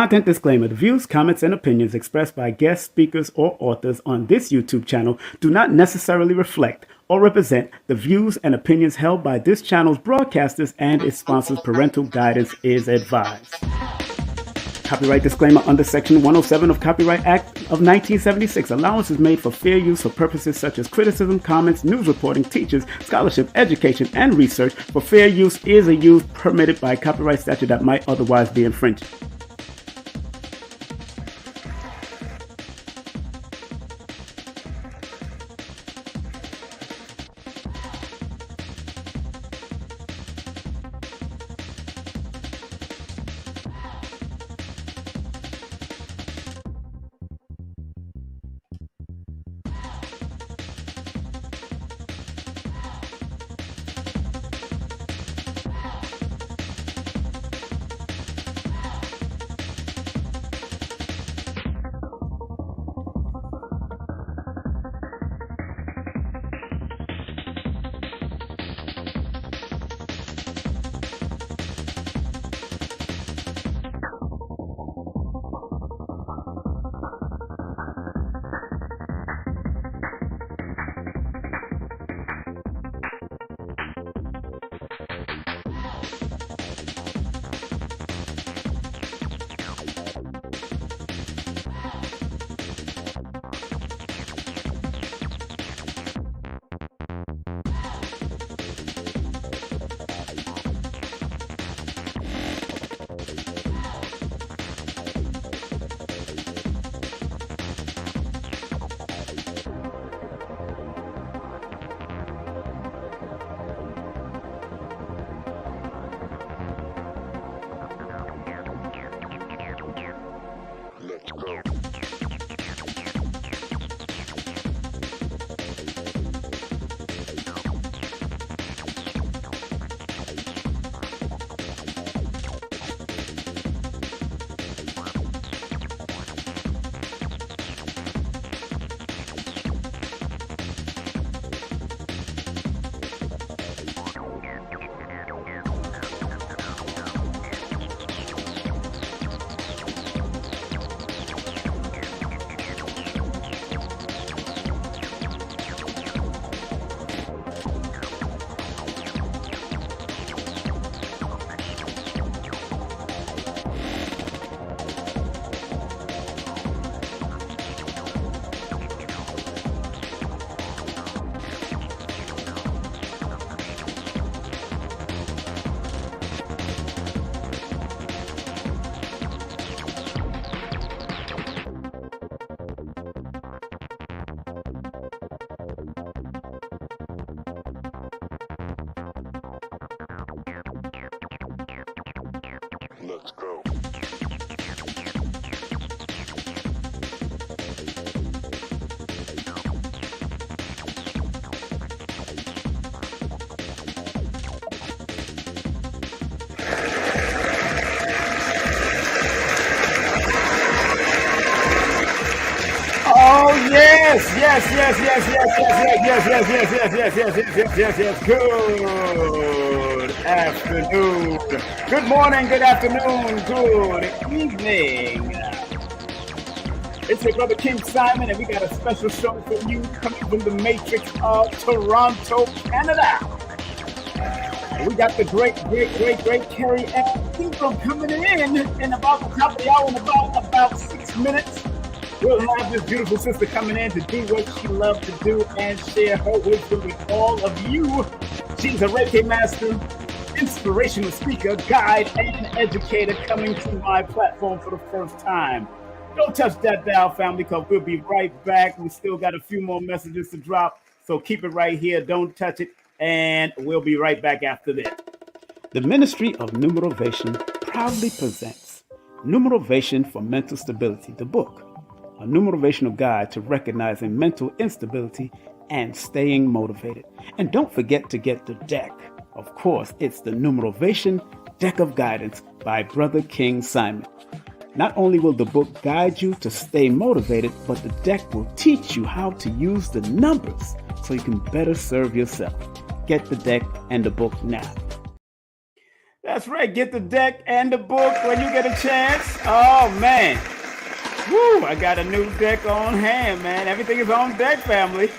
Content disclaimer. The views, comments, and opinions expressed by guest speakers or authors on this YouTube channel do not necessarily reflect or represent the views and opinions held by this channel's broadcasters and its sponsors. Parental guidance is advised. Copyright disclaimer under Section 107 of Copyright Act of 1976. Allowance is made for fair use for purposes such as criticism, comments, news reporting, teachers, scholarship, education, and research. For fair use is a use permitted by copyright statute that might otherwise be infringed. Let's go. Oh yes, yes. Good afternoon. Good morning, good afternoon, good evening. It's your brother King Simon, and we got a special show for you coming from the Matrix of Toronto, Canada. We got the great Kerry Ann Ingram coming in about the top of the hour in about 6 minutes. We'll have this beautiful sister coming in to do what she loves to do and share her wisdom with all of you. She's a Reiki Master, inspirational speaker, guide, and educator coming to my platform for the first time. Don't touch that dial, family, because we'll be right back. We still got a few more messages to drop, so keep it right here. Don't touch it, and we'll be right back after this. The Ministry of Numerovation proudly presents Numerovation for Mental Stability, the book. A numerovational guide to recognizing mental instability and staying motivated. And don't forget to get the deck. Of course, it's the Numerovation Deck of Guidance by Brother King Simon. Not only will the book guide you to stay motivated, but the deck will teach you how to use the numbers so you can better serve yourself. Get the deck and the book now. That's right. Get the deck and the book when you get a chance. Oh, man. Woo, I got a new deck on hand, man. Everything is on deck, family.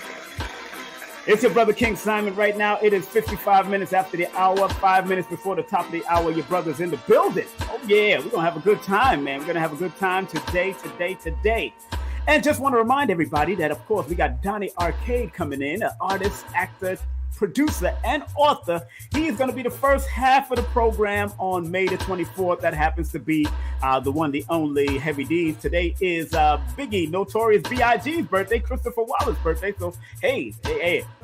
It's your brother King Simon right now. It is 55 minutes after the hour, 5 minutes before the top of the hour. Your brother's in the building. Oh, yeah. We're going to have a good time, man. We're going to have a good time today. And just want to remind everybody that, of course, we got Donnie Arcade coming in, an artist, actor, producer, and author. He is going to be the first half of the program on May the 24th. That happens to be the one, the only Heavy D's. Today is Biggie, Notorious B.I.G.'s birthday, Christopher Wallace's birthday. So, hey,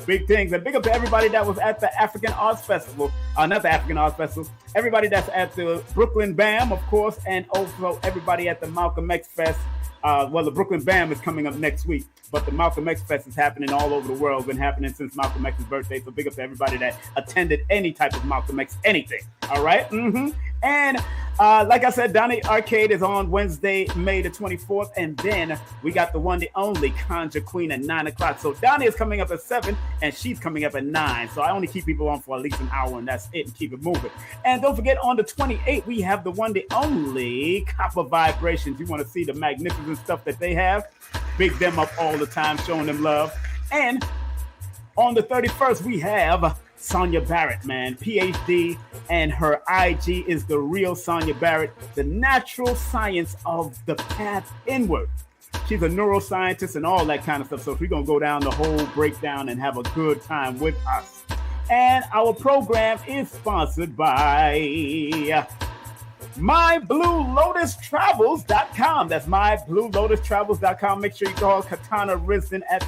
big things. And big up to everybody that was at the African Arts Festival. Not the African Arts Festival. Everybody that's at the Brooklyn BAM, of course, and also everybody at the Malcolm X Fest. Well, the Brooklyn BAM is coming up next week, but the Malcolm X Fest is happening all over the world. Been happening since Malcolm X's birthday. So big up to everybody that attended any type of Malcolm X anything. All right. And like I said, Donnie Arcade is on Wednesday, May the 24th. And then we got the one, the only Conjure Queen at 9 o'clock. So Donnie is coming up at 7 and she's coming up at 9. So I only keep people on for at least an hour and that's it, and keep it moving. And don't forget, on the 28th, we have the one, the only Copper Vibrations. You want to see the magnificent stuff that they have? Big them up all the time, showing them love. And on the 31st, we have Sonia Barrett, man, PhD, and her IG is The Real Sonia Barrett, the natural science of the path inward. She's a neuroscientist and all that kind of stuff. So we're going to go down the whole breakdown and have a good time with us. And our program is sponsored by MyBlueLotusTravels.com. That's MyBlueLotusTravels.com. Make sure you call Katana Risden at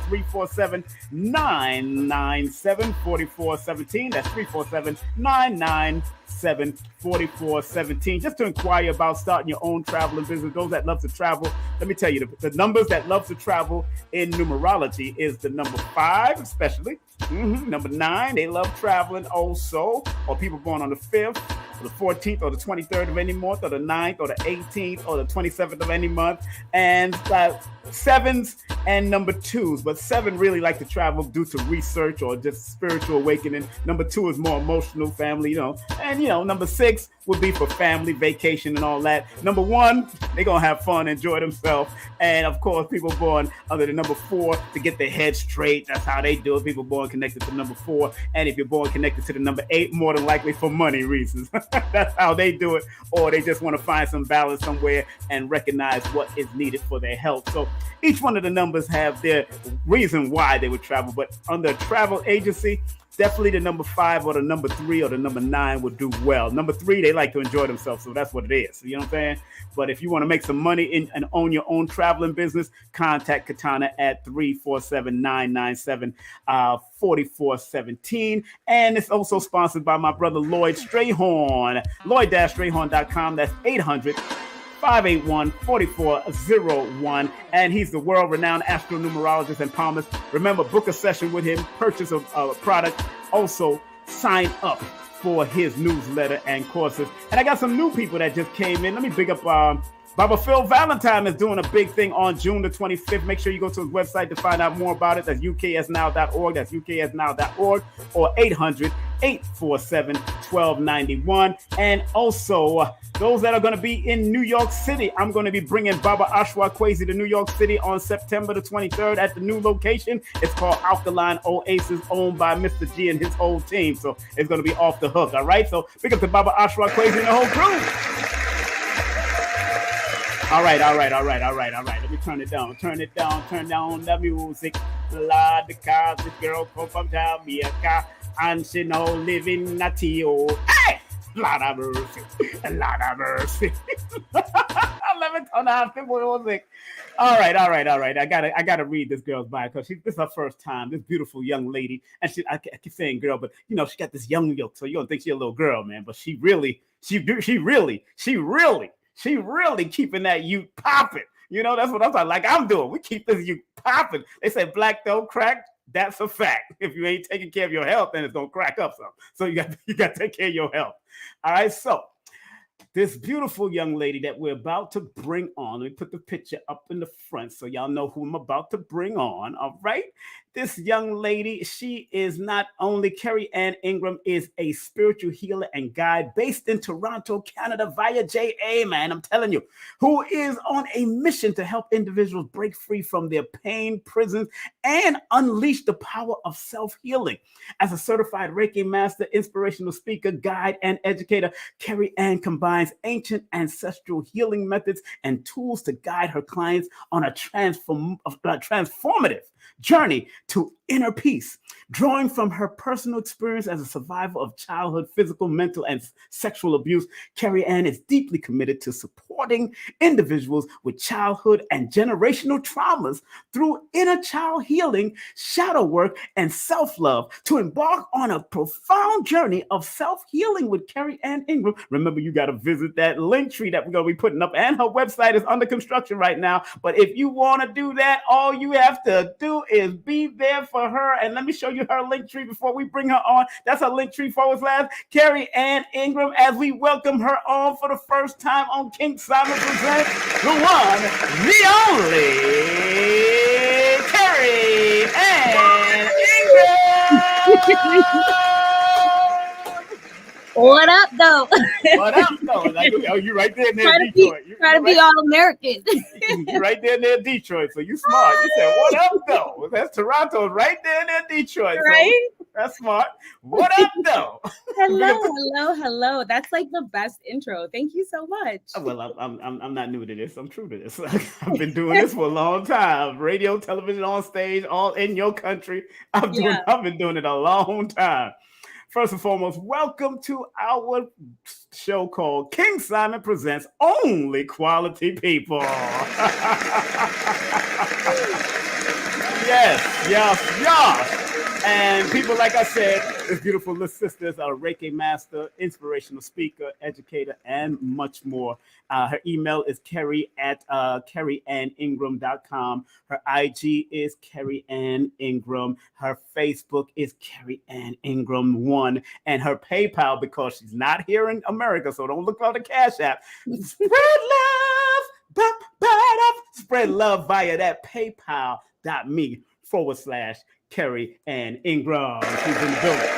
347-997-4417. That's 347-997-4417. Just to inquire about starting your own traveling business. Those that love to travel, let me tell you, the numbers that love to travel in numerology is the number 5, especially. Number 9, they love traveling also, or people born on the 5th, or the 14th, or the 23rd of any month, or the 9th, or the 18th, or the 27th of any month, and 7s and number 2s. But 7 really like to travel due to research or just spiritual awakening. Number 2 is more emotional, family, and number 6 would be for family, vacation, and all that. Number 1, they're gonna have fun, enjoy themselves, and of course, people born under the number 4 to get their head straight. That's how they do it. People born connected to number 4, and if you're born connected to the number 8, more than likely for money reasons. That's how they do it, or they just want to find some balance somewhere and recognize what is needed for their health. So each one of the numbers have their reason why they would travel, but under a travel agency, definitely the number 5 or the number 3 or the number 9 would do well. Number 3, they like to enjoy themselves, so that's what it is. You know what I'm saying? But if you want to make some money and own your own traveling business, contact Katana at 347-997-4417. And it's also sponsored by my brother Lloyd Strayhorn. Lloyd-Strayhorn.com. That's 800-581-4401, and he's the world-renowned astronumerologist and palmist. Remember, book a session with him, purchase a product, also sign up for his newsletter and courses. And I got some new people that just came in. Let me big up Baba Phil Valentine is doing a big thing on June the 25th. Make sure you go to his website to find out more about it. That's uksnow.org. That's uksnow.org, or 800-847-1291. And also, those that are going to be in New York City, I'm going to be bringing Baba Ashwa Kwesi to New York City on September the 23rd at the new location. It's called Alkaline Oasis, owned by Mr. G and his whole team. So it's going to be off the hook, all right? So big up to Baba Ashwa Kwesi and the whole crew. All right. Let me turn down the music. Lord, because this girl come from Jamaica and she now live in Natio. Hey! Lord have mercy. Let me turn down the music. All right. I gotta read this girl's bio because this is her first time. This beautiful young lady, and I keep saying girl, but she got this young look, so you don't think she's a little girl, man. But she really keeping that youth popping. That's what I'm talking like I'm doing. We keep this youth popping. They say black don't crack. That's a fact. If you ain't taking care of your health, then it's gonna crack up some. So you got to take care of your health. All right. So this beautiful young lady that we're about to bring on. Let me put the picture up in the front so y'all know who I'm about to bring on. All right. This young lady, she is not only Kerry Ann Ingram, is a spiritual healer and guide based in Toronto, Canada via JA, man. I'm telling you, who is on a mission to help individuals break free from their pain, prisons, and unleash the power of self-healing. As a certified Reiki Master, inspirational speaker, guide, and educator, Kerry Ann combines ancient ancestral healing methods and tools to guide her clients on a transformative journey to inner peace. Drawing from her personal experience as a survivor of childhood physical, mental, and sexual abuse, Kerry Ann is deeply committed to supporting individuals with childhood and generational traumas through inner child healing, shadow work, and self-love to embark on a profound journey of self-healing with Kerry Ann Ingram. Remember, you got to visit that link tree that we're going to be putting up, and her website is under construction right now. But if you want to do that, all you have to do is be there for her. And let me show you her link tree before we bring her on. That's her link tree / Kerry Ann Ingram, as we welcome her on for the first time on King Simon Presents, the one, the only Kerry Ann Ingram. What up, though? What up, though? Like, oh, you right there near Detroit. Try to be all American. You right there near Detroit, so you smart. You said, what up, though? That's Toronto right there near Detroit. Right? So that's smart. What up, though? Hello. That's like the best intro. Thank you so much. Well, I'm not new to this. I'm true to this. I've been doing this for a long time. Radio, television, on stage, all in your country. I've been doing it a long time. First and foremost, welcome to our show called King Simon Presents Only Quality People. Yes. And people, like I said, this beautiful little sisters are Reiki Master, inspirational speaker, educator, and much more. Her email is Kerry at kerryanningram.com. Her IG is Kerry Ann Ingram. Her Facebook is Kerry Ann Ingram 1. And her PayPal, because she's not here in America, so don't look for the Cash App. Spread love via that PayPal.me / Kerry Ann Ingram. She's in the building.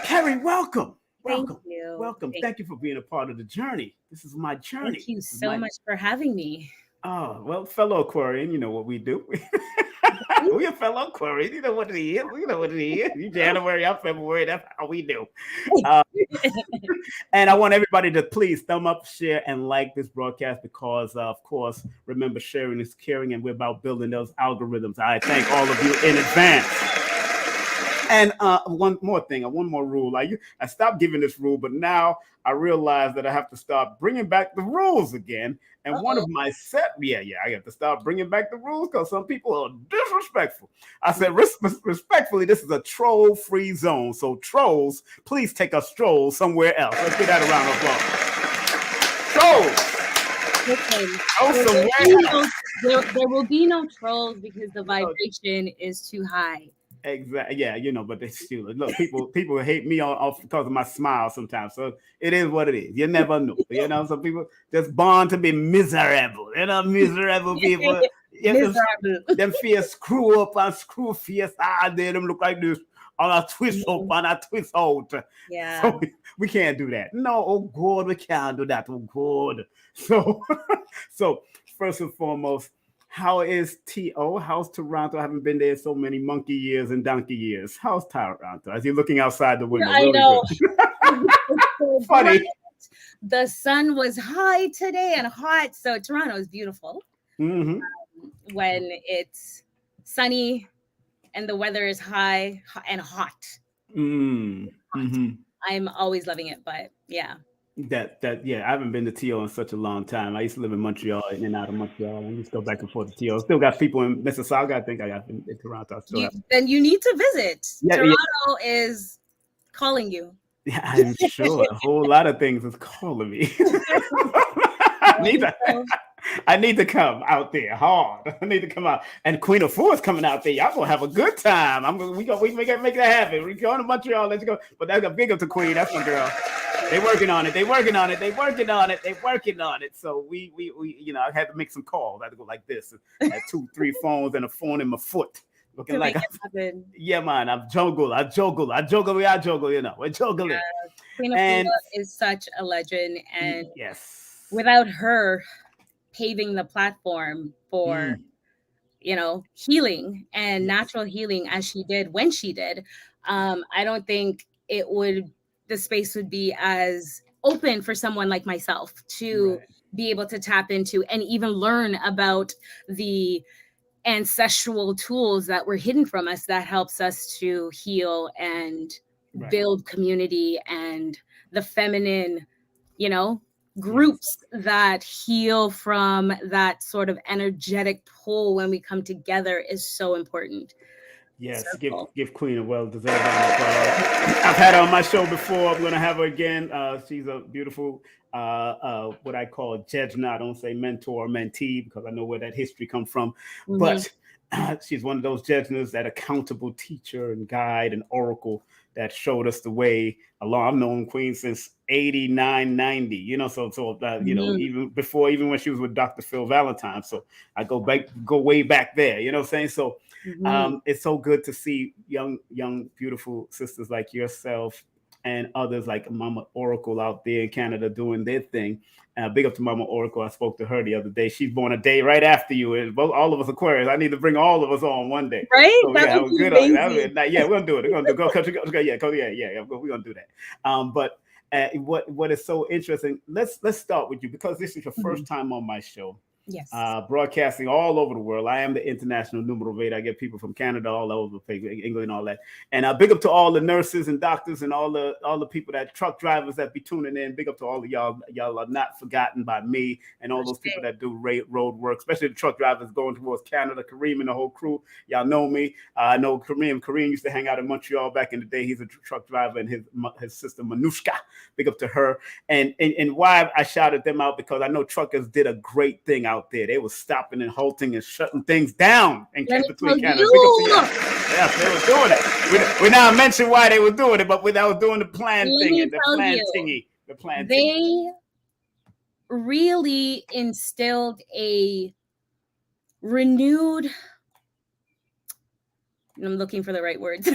Kerry, welcome. Thank you. Welcome. Thank you for being a part of the journey. This is my journey. Thank you so much for having me. Oh, well, fellow Aquarian, you know what we do. We're fellow Aquarian. You know what it is. You January, I'm February. That's how we do. And I want everybody to please thumb up, share, and like this broadcast because, of course, remember, sharing is caring, and we're about building those algorithms. I thank all of you in advance. And one more thing, one more rule. I stopped giving this rule, but now I realize that I have to start bringing back the rules again. And one of my I have to start bringing back the rules because some people are disrespectful. I said, respectfully, this is a troll-free zone. So trolls, please take a stroll somewhere else. Let's get that around applause. Trolls. There will be no trolls because the vibration is too high. Exactly. Yeah, but they still look. People hate me off because of my smile sometimes. So it is what it is. You never know. Some people just born to be miserable. Miserable people. Them face screw up and screw face. They them look like this. On a twist up and a twist out. Yeah. So we can't do that. No, oh God, we can't do that. Oh God. So first and foremost, how is T.O.? How's Toronto? I haven't been there so many monkey years and donkey years. How's Toronto? As you're looking outside the window. I know. Funny. The sun was high today and hot, so Toronto is beautiful. Mm-hmm. When it's sunny and the weather is high and hot. Mm-hmm. I'm always loving it, but yeah. I haven't been to T.O. in such a long time. I used to live in Montreal, in and out of Montreal, and just go back and forth to T.O. Still got people in Mississauga. I think I got in Toronto. Then you need to visit. Toronto is calling you. Yeah, I'm sure. A whole lot of things is calling me. I need to come out there hard. I need to come out. And Queen of Four is coming out there. Y'all gonna have a good time. We make that happen. We're going to Montreal. Let's go. But that's a big up to Queen. That's my girl. They working on it. They working on it. They working on it. They working on it. So we you know, I had to make some calls. I had to go like this. I had 2, 3 phones and a phone in my foot, looking To like make it happen. yeah, man. I juggle. You know, we're juggling. Queen Afua And is such a legend, and yes, without her paving the platform for mm, healing and yes, natural healing as she did when she did, I don't think the space would be as open for someone like myself to right, be able to tap into and even learn about the ancestral tools that were hidden from us that helps us to heal and right, build community, and the feminine, you know, yes. groups that heal from that sort of energetic pull when we come together is so important. Yes, Circle. give Queen a well-deserved round of applause. I've had her on my show before. I'm gonna have her again. She's a beautiful, what I call judge. Now, I don't say mentor or mentee because I know where that history comes from. Hmm. But she's one of those judges, that accountable teacher and guide and oracle that showed us the way along. I've known Queen since 89, 90. You know, you know, Hmm. even when she was with Dr. Phil Valentine. So I go way back there. You know what I'm saying? So Hmm. it's so good to see young, beautiful sisters like yourself and others like Mama Oracle out there in Canada doing their thing. Big up to Mama Oracle. I spoke to her the other day. She's born a day right after you. And both all of us Aquarius. I need to bring all of us on one day. Right? So That yeah, would we're be good on amazing. that. Yeah, we're gonna do it. We're gonna do go country. Yeah. We're gonna do that. But what is so interesting? Let's start with you because this is your Mhm. first time on my show, Yes. broadcasting all over the world. I am the international numero veda. I get people from Canada, all over the place, England, all that. And big up to all the nurses and doctors and all the people, that truck drivers that be tuning in. Big up to all of y'all. Y'all are not forgotten by me and all those people that do road work, especially the truck drivers going towards Canada. Kareem and the whole crew, y'all know me. I know Kareem. Kareem used to hang out in Montreal back in the day. He's a truck driver, and his sister Manushka. Big up to her. And why I shouted them out, because I know truckers did a great thing out there. They were stopping and halting and shutting things down in Let me between tell Canada. Big up to y'all. you. Yes, they were doing it. We now mention why they were doing it, but without doing the plan Let thing me and the tell plan you. thingy. The plan thingy. They really instilled a renewed, I'm looking for the right words,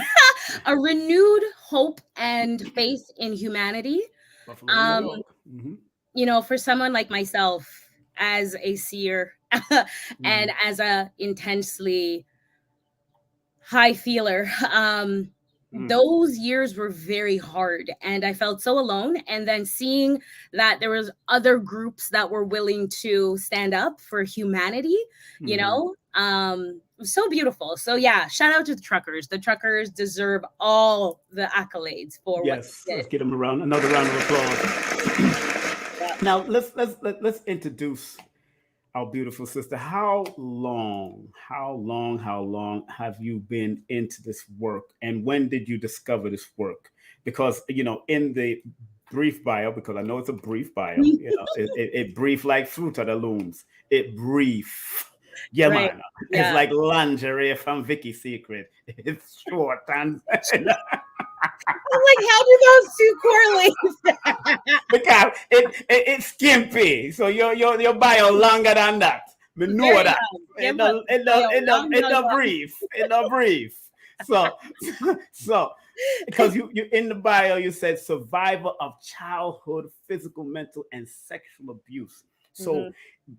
a renewed hope and faith in humanity. Buffalo, New Um, York. Mm-hmm. for someone like myself, as a seer Mm-hmm. and as a intensely high feeler, Mm. those years were very hard, and I felt so alone. And then seeing that there was other groups that were willing to stand up for humanity, Mm-hmm. it was so beautiful. So yeah, shout out to the truckers. The truckers deserve all the accolades for what Yes, they let's did. get them around. Another round of applause. Yeah. Now let's introduce our beautiful sister. How long have you been into this work, and when did you discover this work? Because in the brief bio, because I know it's a brief bio, it brief like fruit of the looms. It brief. Yeah, Right. man. It's Yeah. like lingerie from Vicky's Secret. It's short and I'm like, how do those two correlate? because it's skimpy. So your bio longer than that. Me know Very that. long. Give up. In the brief. In the brief. So so because you in the bio you said survivor of childhood physical, mental, and sexual abuse. So Mhm.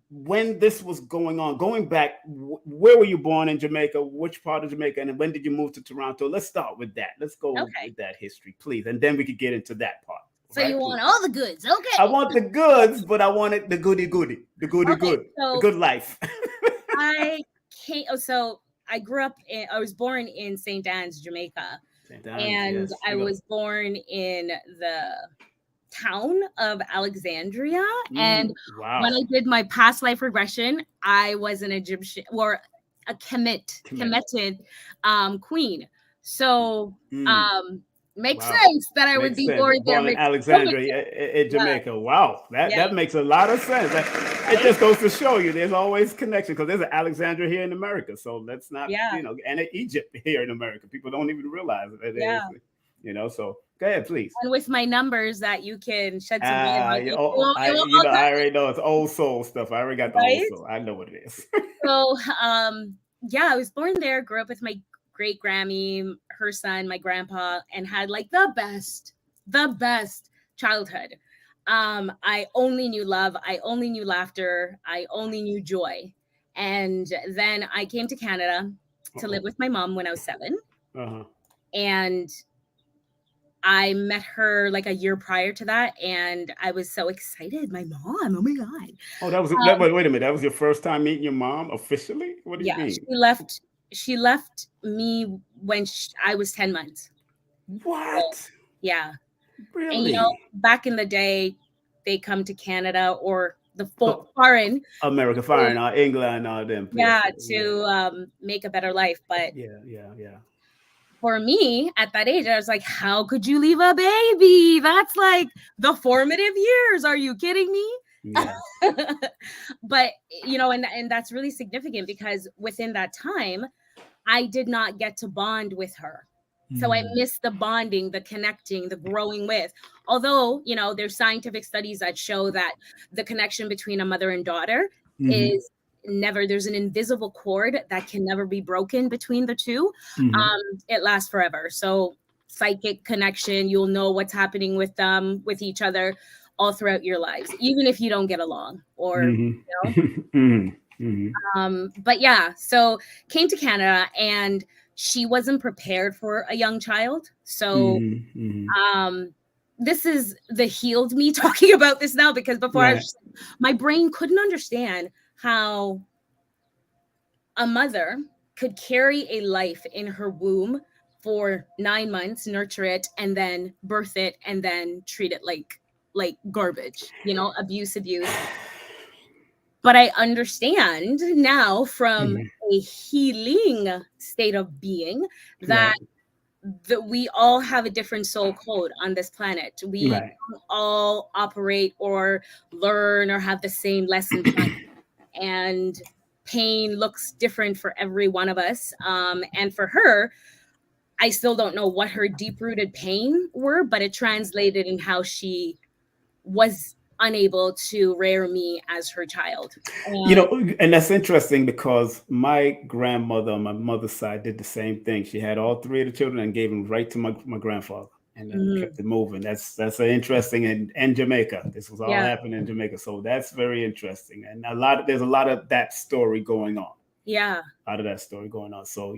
when this was going back, where were you born in Jamaica? Which part of Jamaica? And when did you move to Toronto? Let's start with that. Let's go Okay. with that history, please. And then we could get into that part. So you Right, want please. all the goods. I Okay. want the goods, but I wanted the goody goody, Okay. the So good life. so I I was born in St. Anne's, Jamaica, St. Anne's, and yes. I Big up. was born in the town of Alexandria. And when Wow. I did my past life regression, I was an Egyptian, or a Kemet. Kemetic queen. So Mm, makes wow. sense that I would Makes be sense. born there Born in with so much. Alexandria in Yeah, Jamaica. Wow. yeah, That makes a lot of sense. It right? just goes to show you there's always connection, because there's an Alexandria here in America. So let's not, Yeah, and an Egypt here in America. People don't even realize that there yeah. is, so Go ahead, please. and with my numbers that you can shed some light on. Yeah, It will all I already know it's old soul stuff. I already got the old right. soul. I know what it is. So, yeah, I was born there, grew up with my great Grammy, her son, my grandpa, and had like the best childhood. I only knew love. I only knew laughter. I only knew joy. And then I came to Canada to live with my mom when I was 7. Uh-huh. And I met her like a year prior to that. And I was so excited. My mom, oh my God. Oh, that was wait a minute. That was your first time meeting your mom officially? What do you Yeah, mean? she left me when I was 10 months. What? So, yeah. Really? And back in the day, they come to Canada or the foreign America, foreign, England, all them places. to make a better life. But yeah. for me at that age, I was like, how could you leave a baby? That's like the formative years. Are you kidding me? Yeah. But and that's really significant because within that time I did not get to bond with her. So I missed the bonding, the connecting, the growing with. Although, there's scientific studies that show that the connection between a mother and daughter is there's an invisible cord that can never be broken between the two. It lasts forever. So psychic connection, you'll know what's happening with them, with each other all throughout your lives, even if you don't get along or, but yeah, so came to Canada and she wasn't prepared for a young child. So this is the healed me talking about this now, because before I was my brain couldn't understand how a mother could carry a life in her womb for 9 months, nurture it, and then birth it, and then treat it like garbage, abuse. But I understand now from a healing state of being that we all have a different soul code on this planet. We don't all operate or learn or have the same lesson plan. And pain looks different for every one of us. And for her, I still don't know what her deep-rooted pain were, but it translated in how she was unable to rear me as her child. And that's interesting because my grandmother on my mother's side did the same thing. She had all 3 of the children and gave them right to my grandfather, and then kept it moving. That's an interesting, and Jamaica. This was all happening in Jamaica, so that's very interesting. And there's a lot of that story going on. Yeah. Out of that story going on. So,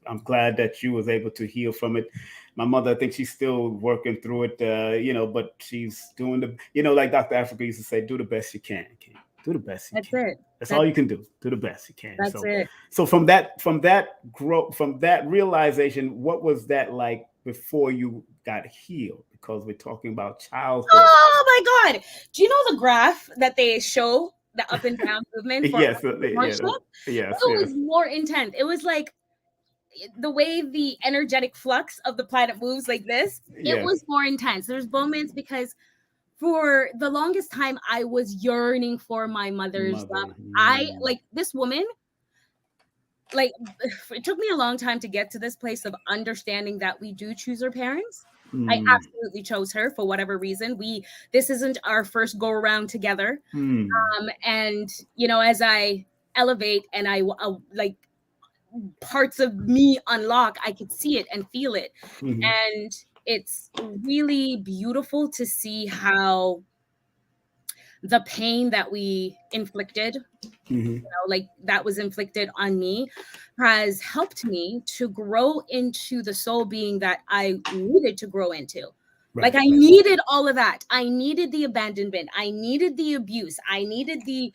I'm glad that you was able to heal from it. My mother, I think she's still working through it, but she's doing like Dr. Africa used to say, do the best you can. Do the best you can. That's it. That's all you can do. Do the best you can. That's it. So from that growth, from that realization, what was that like before you got healed? Because we're talking about childhood. Oh my God. Do you know the graph that they show? The up and down movement. Yes. It was more intense. It was like the way the energetic flux of the planet moves like this. It was more intense. There's moments because for the longest time I was yearning for my mother's love. I like this woman. Like it took me a long time to get to this place of understanding that we do choose our parents. I absolutely chose her for whatever reason. This isn't our first go around together. And as I elevate and I like parts of me unlock, I could see it and feel it. And it's really beautiful to see how the pain that we inflicted, like that was inflicted on me, has helped me to grow into the soul being that I needed to grow into. Like I needed all of that. I needed the abandonment. I needed the abuse. I needed the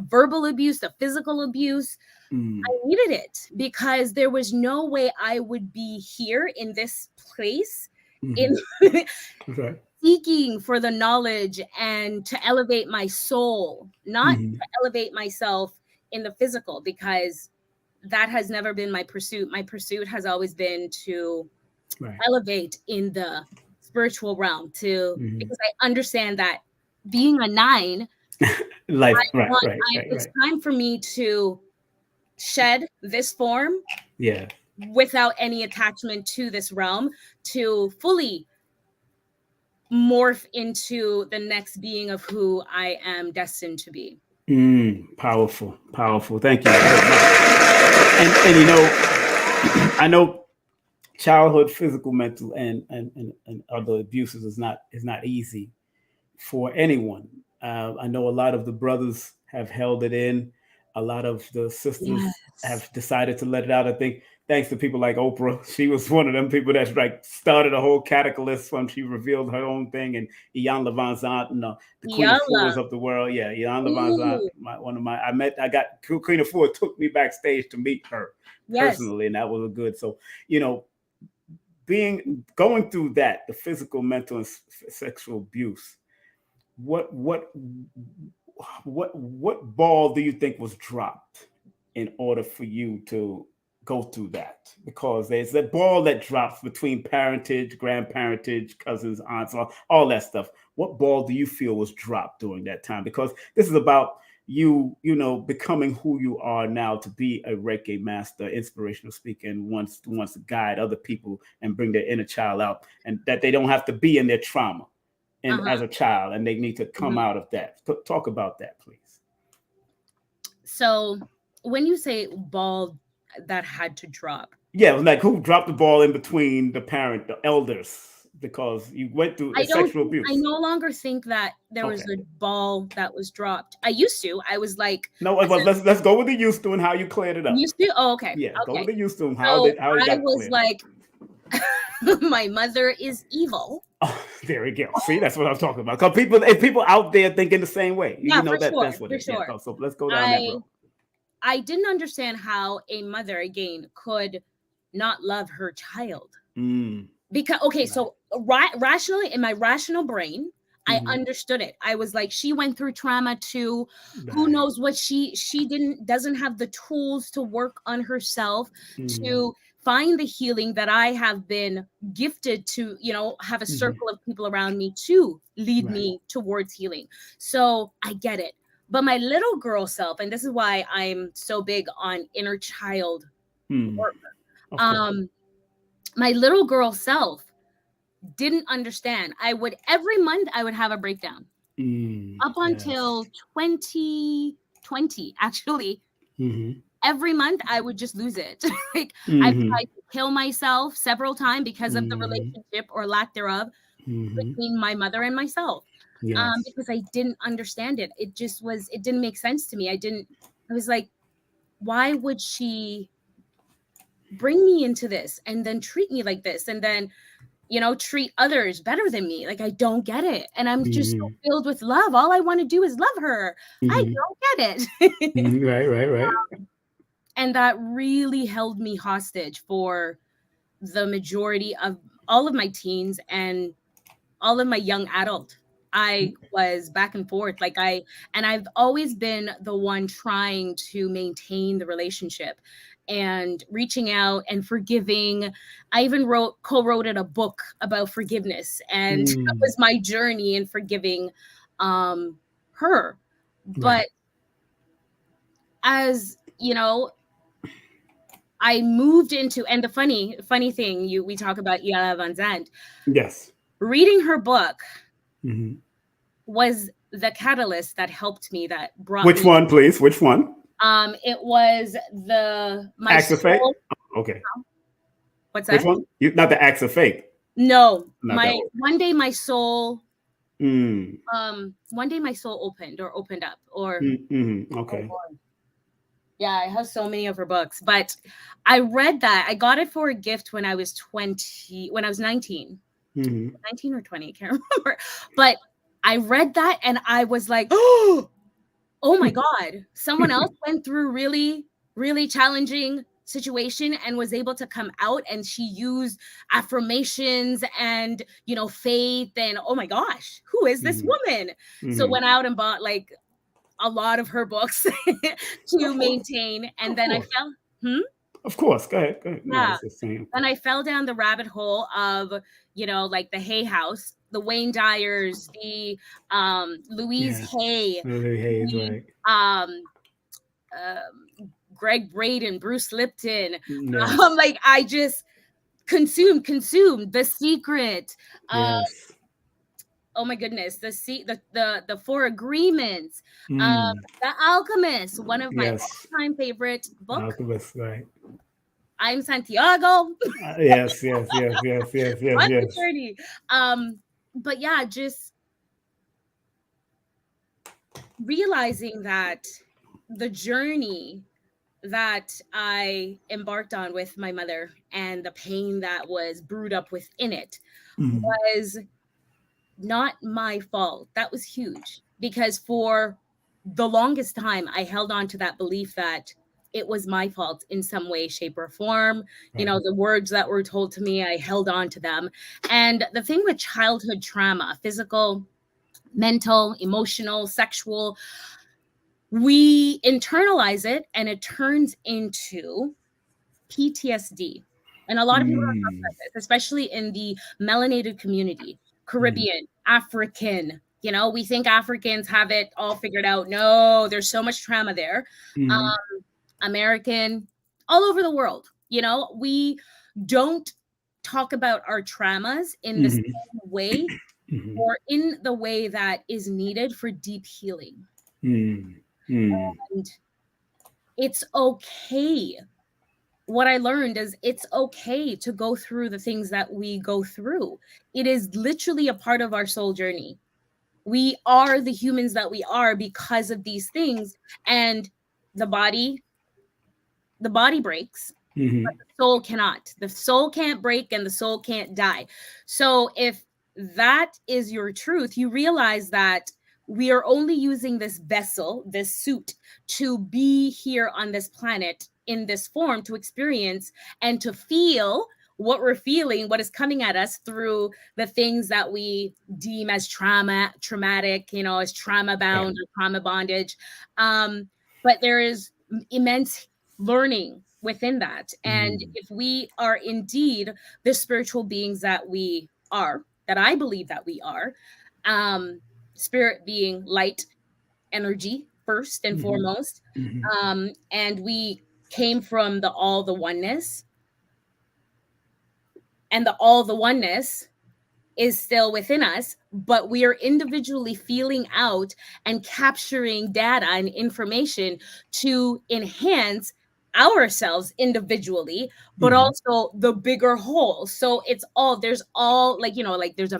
verbal abuse, the physical abuse. I needed it because there was no way I would be here in this place in seeking for the knowledge and to elevate my soul, not to elevate myself in the physical, because that has never been my pursuit. My pursuit has always been to elevate in the spiritual realm, because I understand that being a 9, it's time for me to shed this form without any attachment to this realm, to fully morph into the next being of who I am destined to be. Powerful. Thank you very much. And you know, I know childhood physical, mental, and other abuses is not easy for anyone. I know a lot of the brothers have held it in. A lot of the sisters have decided to let it out. I think thanks to people like Oprah, she was one of them people that like started a whole catalyst when she revealed her own thing. And Ian Levanzant and the Queen of Fours of the world. Yeah, Ian Levanzant, I got Queen of Fours took me backstage to meet her personally, and that was a good. So, you know, going through that, the physical, mental, and sexual abuse. What ball do you think was dropped in order for you to go through that? Because there's that ball that drops between parentage, grandparentage, cousins, aunts, all that stuff. What ball do you feel was dropped during that time? Because this is about you know, becoming who you are now to be a Reiki master, inspirational speaker, and wants to guide other people and bring their inner child out, and that they don't have to be in their trauma and as a child, and they need to come out of that. Talk about that, please. So when you say ball that had to drop, like who dropped the ball in between the elders, because you went through sexual abuse? I no longer think that there was a ball that was dropped. I used to. I was like, no. Let's go with the used to and how you cleared it up. Used to? Oh, okay. Yeah, okay. Go with the used to and how it got I was like, my mother is evil. Oh, there we go. See, that's what I'm talking about. Because if people out there thinking the same way, you know that's what it is. Sure. Yeah, so let's go down that road. I didn't understand how a mother again could not love her child. Because so rationally, in my rational brain, I understood it. I was like, she went through trauma too. Who knows what she doesn't have the tools to work on herself to find the healing that I have been gifted to, you know, have a circle of people around me to lead me towards healing. So I get it. But my little girl self, and this is why I'm so big on inner child work. My little girl self didn't understand. Every month I would have a breakdown. Up until 2020, actually. Every month I would just lose it. Like I've tried to kill myself several times because of the relationship or lack thereof between my mother and myself. Because I didn't understand it. It didn't make sense to me. I was like, why would she bring me into this and then treat me like this and then, you know, treat others better than me? Like, I don't get it. And I'm just so filled with love. All I want to do is love her. I don't get it. Right. And that really held me hostage for the majority of all of my teens and all of my young adult. I was back and forth. And I've always been the one trying to maintain the relationship and reaching out and forgiving. I even co-wrote a book about forgiveness, and that was my journey in forgiving her. But as you know, I moved into, and the funny thing, we talk about Iala Van Zandt. Yes. Reading her book was the catalyst that helped me, that brought Which one, please? Which one? It was my Acts of Faith. Okay. What's that? Which one? Not the Acts of Faith. No. One day my soul one day my soul opened up okay. Yeah, I have so many of her books, but I read that. I got it for a gift when I was 19. 19 or 20, I can't remember. But I read that and I was like, oh my God. Someone else went through really, really challenging situation and was able to come out, and she used affirmations and, you know, faith, and oh my gosh, who is this woman? So went out and bought like a lot of her books to maintain. And then I fell. Of course. Go ahead. Yeah. And I fell down the rabbit hole of, you know, like the Hay House, the Wayne Dyers, the Louise Hay, Greg Braden, Bruce Lipton. Yes. Like I just consumed The Secret. Yes. Oh my goodness, the Four Agreements, Mm. The Alchemist, one of my Yes. all-time favorite book. Alchemist, right. I'm Santiago. Yes, yes, yes, yes, yes, yes, On the yes. journey. But yeah, just realizing that the journey that I embarked on with my mother and the pain that was brewed up within it was not my fault. That was huge because for the longest time, I held on to that belief that it was my fault in some way, shape, or form. You know, the words that were told to me, I held on to them. And the thing with childhood trauma, physical, mental, emotional, sexual, we internalize it and it turns into PTSD. And a lot of people don't talk about this, especially in the melanated community, Caribbean, African. You know, we think Africans have it all figured out. No, there's so much trauma there. American, all over the world. You know, we don't talk about our traumas in the same way or in the way that is needed for deep healing. And it's okay. What I learned is it's okay to go through the things that we go through. It is literally a part of our soul journey. We are the humans that we are because of these things. And the body breaks, but the soul cannot. The soul can't break and the soul can't die. So if that is your truth, you realize that we are only using this vessel, this suit, to be here on this planet in this form to experience and to feel what we're feeling, what is coming at us through the things that we deem as traumatic, you know, as trauma bound or trauma bondage. But there is immense learning within that. And if we are indeed the spiritual beings that we are, that I believe that we are, spirit being light energy first and foremost, and we came from the all, the oneness, and the all, the oneness is still within us, but we are individually feeling out and capturing data and information to enhance ourselves individually, but also the bigger whole. So it's all, there's all, like, you know, like there's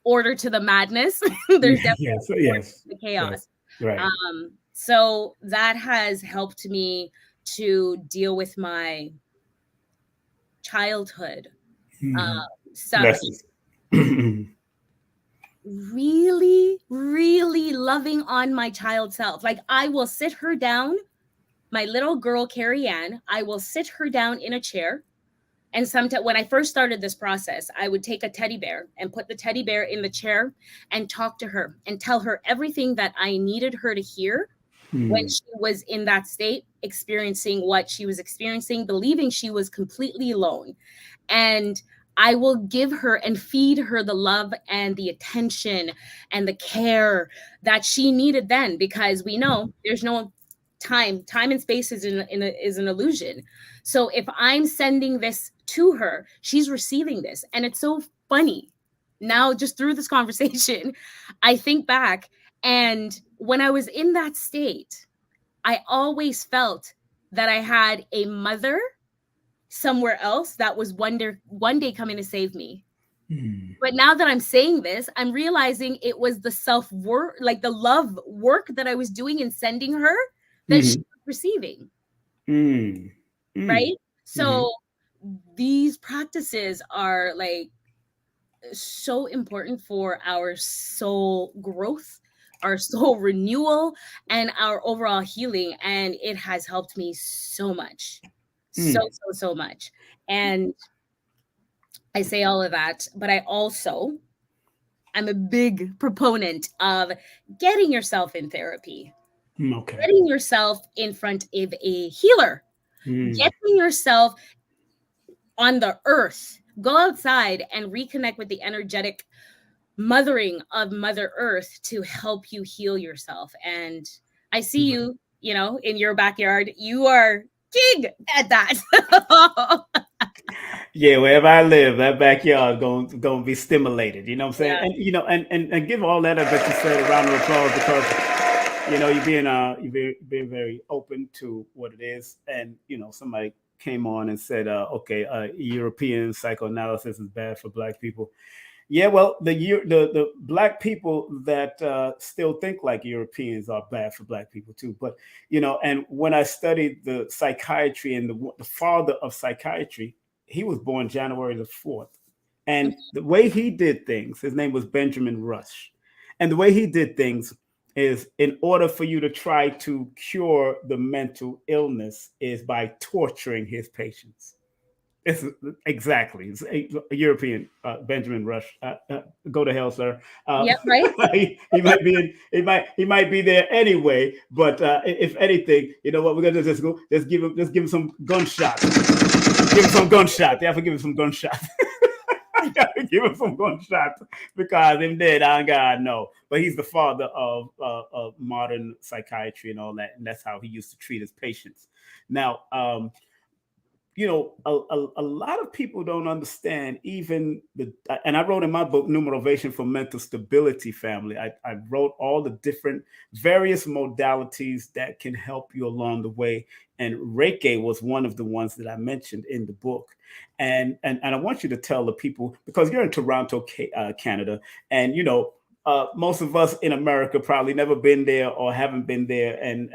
order to the madness. There's definitely order to the chaos. Right. So that has helped me to deal with my childhood stuff. Really, really loving on my child self. Like I will sit her down, my little girl, Kerry Ann, I will sit her down in a chair. And sometimes when I first started this process, I would take a teddy bear and put the teddy bear in the chair and talk to her and tell her everything that I needed her to hear when she was in that state, experiencing what she was experiencing, believing she was completely alone. And I will give her and feed her the love and the attention and the care that she needed then, because we know there's no time and space is an illusion. So if I'm sending this to her, she's receiving this. And it's so funny now, just through this conversation, I think back, and when I was in that state, I always felt that I had a mother somewhere else that was one day coming to save me. But now that I'm saying this, I'm realizing it was the self-work, like the love work that I was doing and sending her that she was receiving. Right? So these practices are like so important for our soul growth, our soul renewal, and our overall healing. And it has helped me so much. So much. And I say all of that, but I'm a big proponent of getting yourself in therapy, getting yourself in front of a healer, getting yourself on the earth. Go outside and reconnect with the energetic mothering of Mother Earth to help you heal yourself. And I see you in your backyard, you are king at that. Yeah, wherever I live, that backyard going to be stimulated. You know what I'm saying? Yeah. And and give all that you said a round of applause, because you're being very open to what it is. And somebody came on and said, okay, European psychoanalysis is bad for Black people. Yeah, well, the Black people that still think like Europeans are bad for Black people too. But and when I studied the psychiatry, and the father of psychiatry, he was born January 4th, and the way he did things, his name was Benjamin Rush, and the way he did things is, in order for you to try to cure the mental illness, is by torturing his patients. It's exactly. It's a European, Benjamin Rush. Go to hell, sir. Yep, right. He might be he might be there anyway. But if anything, you know what we're gonna do? Just give him some gunshots. Give him some gunshots. You have to give him some gunshots. Give him some gunshots, because him dead, I God no. But he's the father of modern psychiatry and all that, and that's how he used to treat his patients. Now, a lot of people don't understand even and I wrote in my book, Numerovation for Mental Stability, family. I wrote all the different various modalities that can help you along the way. And Reiki was one of the ones that I mentioned in the book. And I want you to tell the people, because you're in Toronto, Canada, and most of us in America probably never been there or haven't been there, and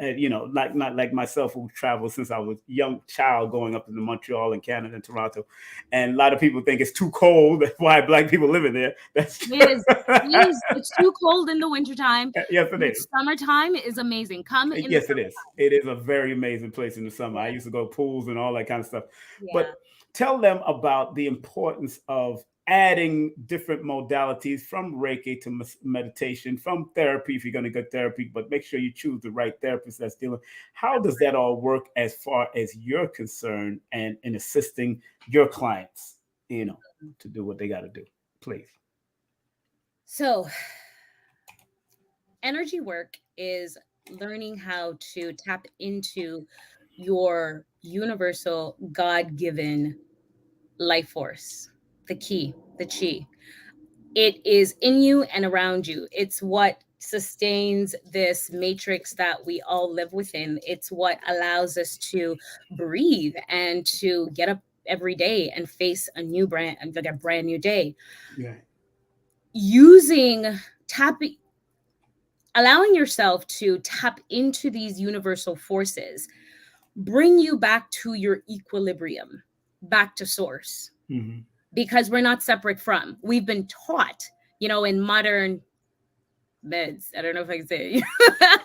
not like myself, who traveled since I was a young child, going up into Montreal and Canada and Toronto, and a lot of people think it's too cold. That's why Black people living there. It's too cold in the wintertime. Yes, it is. Summertime is amazing. Yes, it is. It is a very amazing place in the summer. I used to go to pools and all that kind of stuff. Yeah. But tell them about the importance of adding different modalities, from Reiki to meditation, from therapy, if you're going to get therapy, but make sure you choose the right therapist that's dealing. How does that all work as far as you're concerned, and in assisting your clients, to do what they got to do, please? So, energy work is learning how to tap into your universal God-given life force, the ki, the chi. It is in you and around you. It's what sustains this matrix that we all live within. It's what allows us to breathe and to get up every day and face a brand new day. Yeah. Allowing yourself to tap into these universal forces bring you back to your equilibrium, back to source. Mm-hmm. Because we're not separate from. We've been taught, in modern meds, I don't know if I can say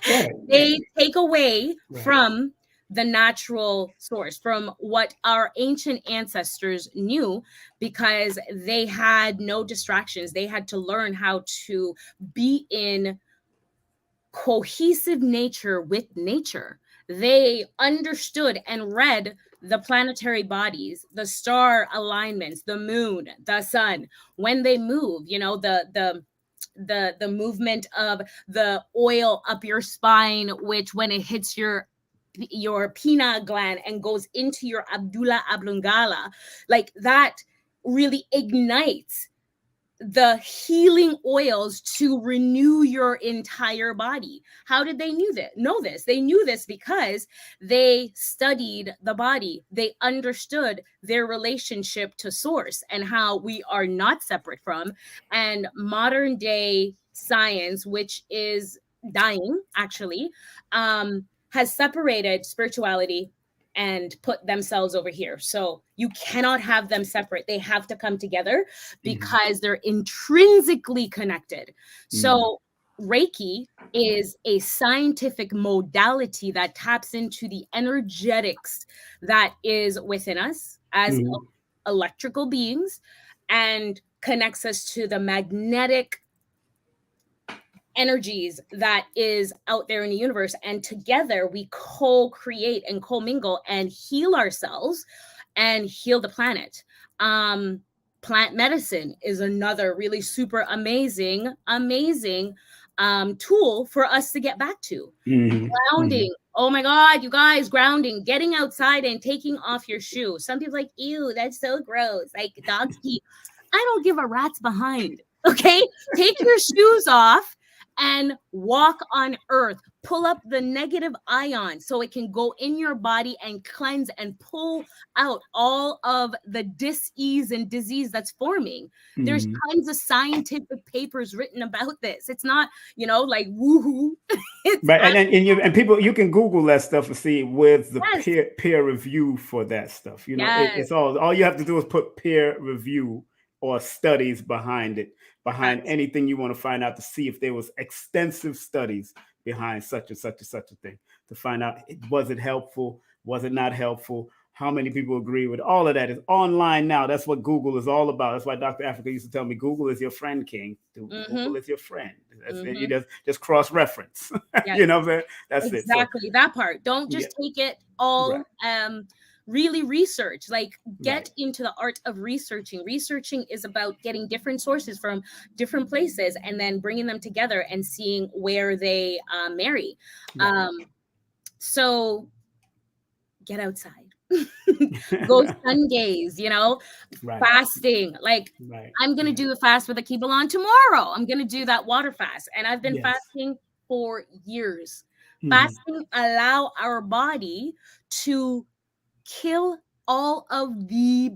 it. They take away from the natural source, from what our ancient ancestors knew, because they had no distractions. They had to learn how to be in cohesive nature with nature. They understood and read the planetary bodies, the star alignments, the moon, the sun, when they move, the movement of the oil up your spine, which when it hits your pineal gland and goes into your abdullah oblongata, like that really ignites the healing oils to renew your entire body. How did they know this? They knew this because they studied the body. They understood their relationship to source and how we are not separate from. And modern day science, which is dying actually, has separated spirituality and put themselves over here. So you cannot have them separate. They have to come together because they're intrinsically connected. So Reiki is a scientific modality that taps into the energetics that is within us as electrical beings and connects us to the magnetic energies that is out there in the universe, and together we co-create and co-mingle and heal ourselves and heal the planet. Plant medicine is another really super amazing tool for us to get back to. Grounding. Oh my God, you guys, grounding, getting outside and taking off your shoe. Some people are like, ew, that's so gross. Like dogs pee. I don't give a rat's behind. Okay. Take your shoes off and walk on earth. Pull up the negative ion so it can go in your body and cleanse and pull out all of the dis-ease and disease that's forming. There's tons of scientific papers written about this. It's not, like woohoo. Right, and people, you can Google that stuff and see where's the peer review for that stuff. It's all you have to do is put peer review or studies behind it, behind anything you want to find out, to see if there was extensive studies behind such and such and such a thing, to find out, was it helpful, was it not helpful, how many people agree with all of that. Is online now. That's what Google is all about. That's why Dr. Africa used to tell me, Google is your friend, King. Google is your friend. That's it. You just cross-reference. You know what I'm saying? That's exactly that part. Don't just take it all. Really research, like get into the art of researching. Researching is about getting different sources from different places and then bringing them together and seeing where they marry. So get outside, go sun gaze, fasting. Like I'm going to do a fast with a Kibalon tomorrow. I'm going to do that water fast. And I've been fasting for years. Fasting allow our body to kill all of the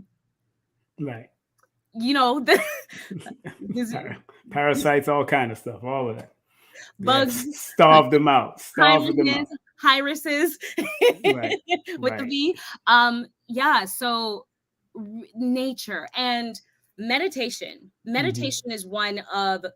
parasites, all kind of stuff, all of that. Bugs, starve them out. Hyruses with the V. So nature and meditation. Meditation is one of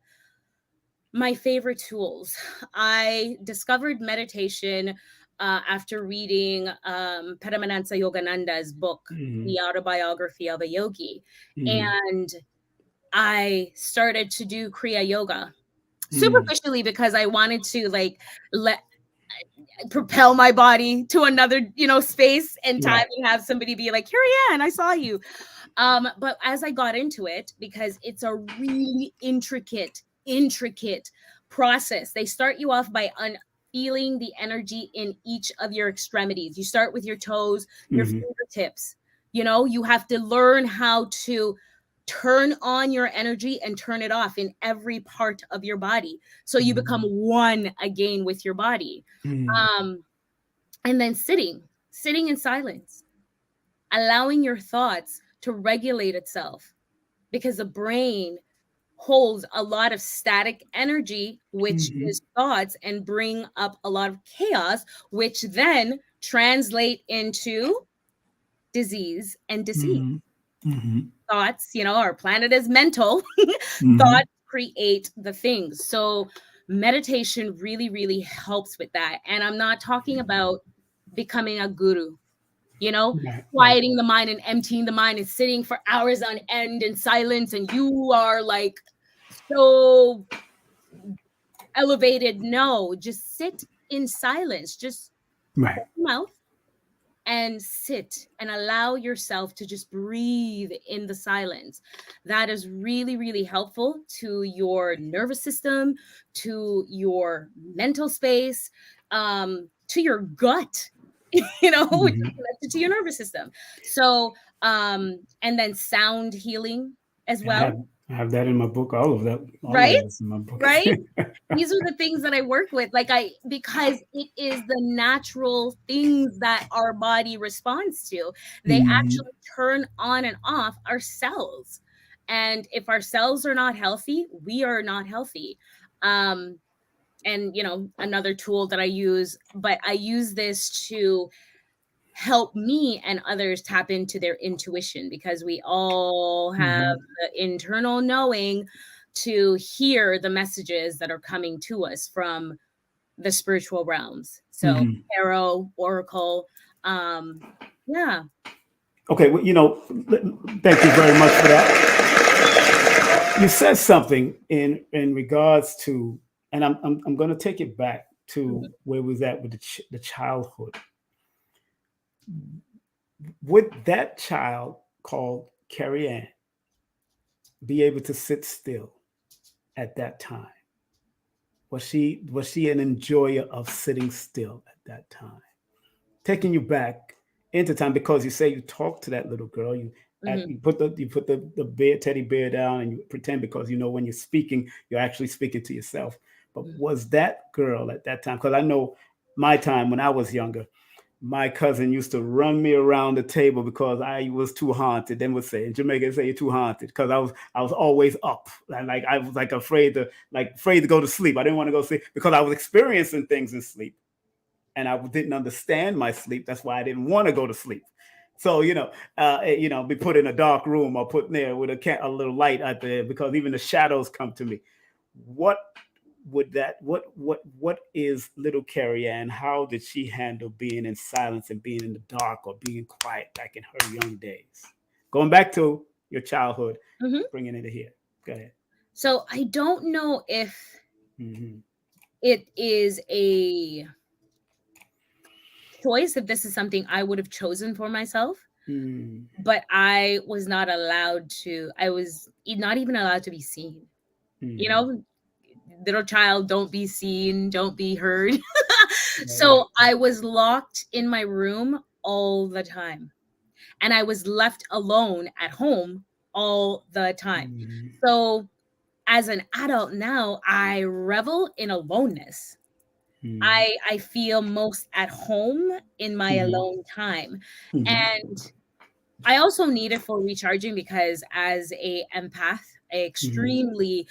my favorite tools. I discovered meditation after reading Paramahansa Yogananda's book, The Autobiography of a Yogi. And I started to do Kriya Yoga superficially because I wanted to propel my body to another, space and time and have somebody be like, Kerry Ann, I saw you. But as I got into it, because it's a really intricate process, they start you off by feeling the energy in each of your extremities. You start with your toes, your fingertips. You have to learn how to turn on your energy and turn it off in every part of your body. So you become one again with your body. And then sitting in silence, allowing your thoughts to regulate itself, because the brain holds a lot of static energy, which is thoughts, and bring up a lot of chaos, which then translate into disease and disease. Thoughts, our planet is mental. Thoughts create the things. So meditation really, really helps with that. And I'm not talking about becoming a guru, quieting the mind and emptying the mind and sitting for hours on end in silence, and you are like so elevated. No, just sit in silence. Just open your mouth and sit and allow yourself to just breathe in the silence. That is really, really helpful to your nervous system, to your mental space, to your gut, which is connected to your nervous system. So, and then sound healing as well. I have that in my book, all of that. Right? In my book. Right? These are the things that I work with. Because it is the natural things that our body responds to. They actually turn on and off our cells. And if our cells are not healthy, we are not healthy. And, another tool that I use, but I use this to help me and others tap into their intuition, because we all have the internal knowing to hear the messages that are coming to us from the spiritual realms. So tarot, oracle, Okay, well, thank you very much for that. You said something in regards to, and I'm going to take it back to where we was at with the childhood. Would that child called Kerry Ann be able to sit still at that time? was she an enjoyer of sitting still at that time? Taking you back into time, because you say you talked to that little girl, you put the bear, teddy bear down, and you pretend, because when you're speaking, you're actually speaking to yourself. But was that girl at that time? Because I know my time when I was younger, my cousin used to run me around the table because I was too haunted. Then would say in Jamaica, say you're too haunted, because I was always up, and like I was like afraid to go to sleep. I didn't want to go to sleep because I was experiencing things in sleep, and I didn't understand my sleep. That's why I didn't want to go to sleep. So be put in a dark room or put there with a little light out there, because even the shadows come to me. What what is little Kerry Ann? How did she handle being in silence and being in the dark or being quiet back in her young days? Going back to your childhood, bringing it here. Go ahead. So I don't know if it is a choice, if this is something I would have chosen for myself, but I was not allowed to. I was not even allowed to be seen. Little child, don't be seen, don't be heard. So I was locked in my room all the time, and I was left alone at home all the time. So as an adult now, I revel in aloneness. I feel most at home in my alone time. And I also need it for recharging, because as a empath, a extremely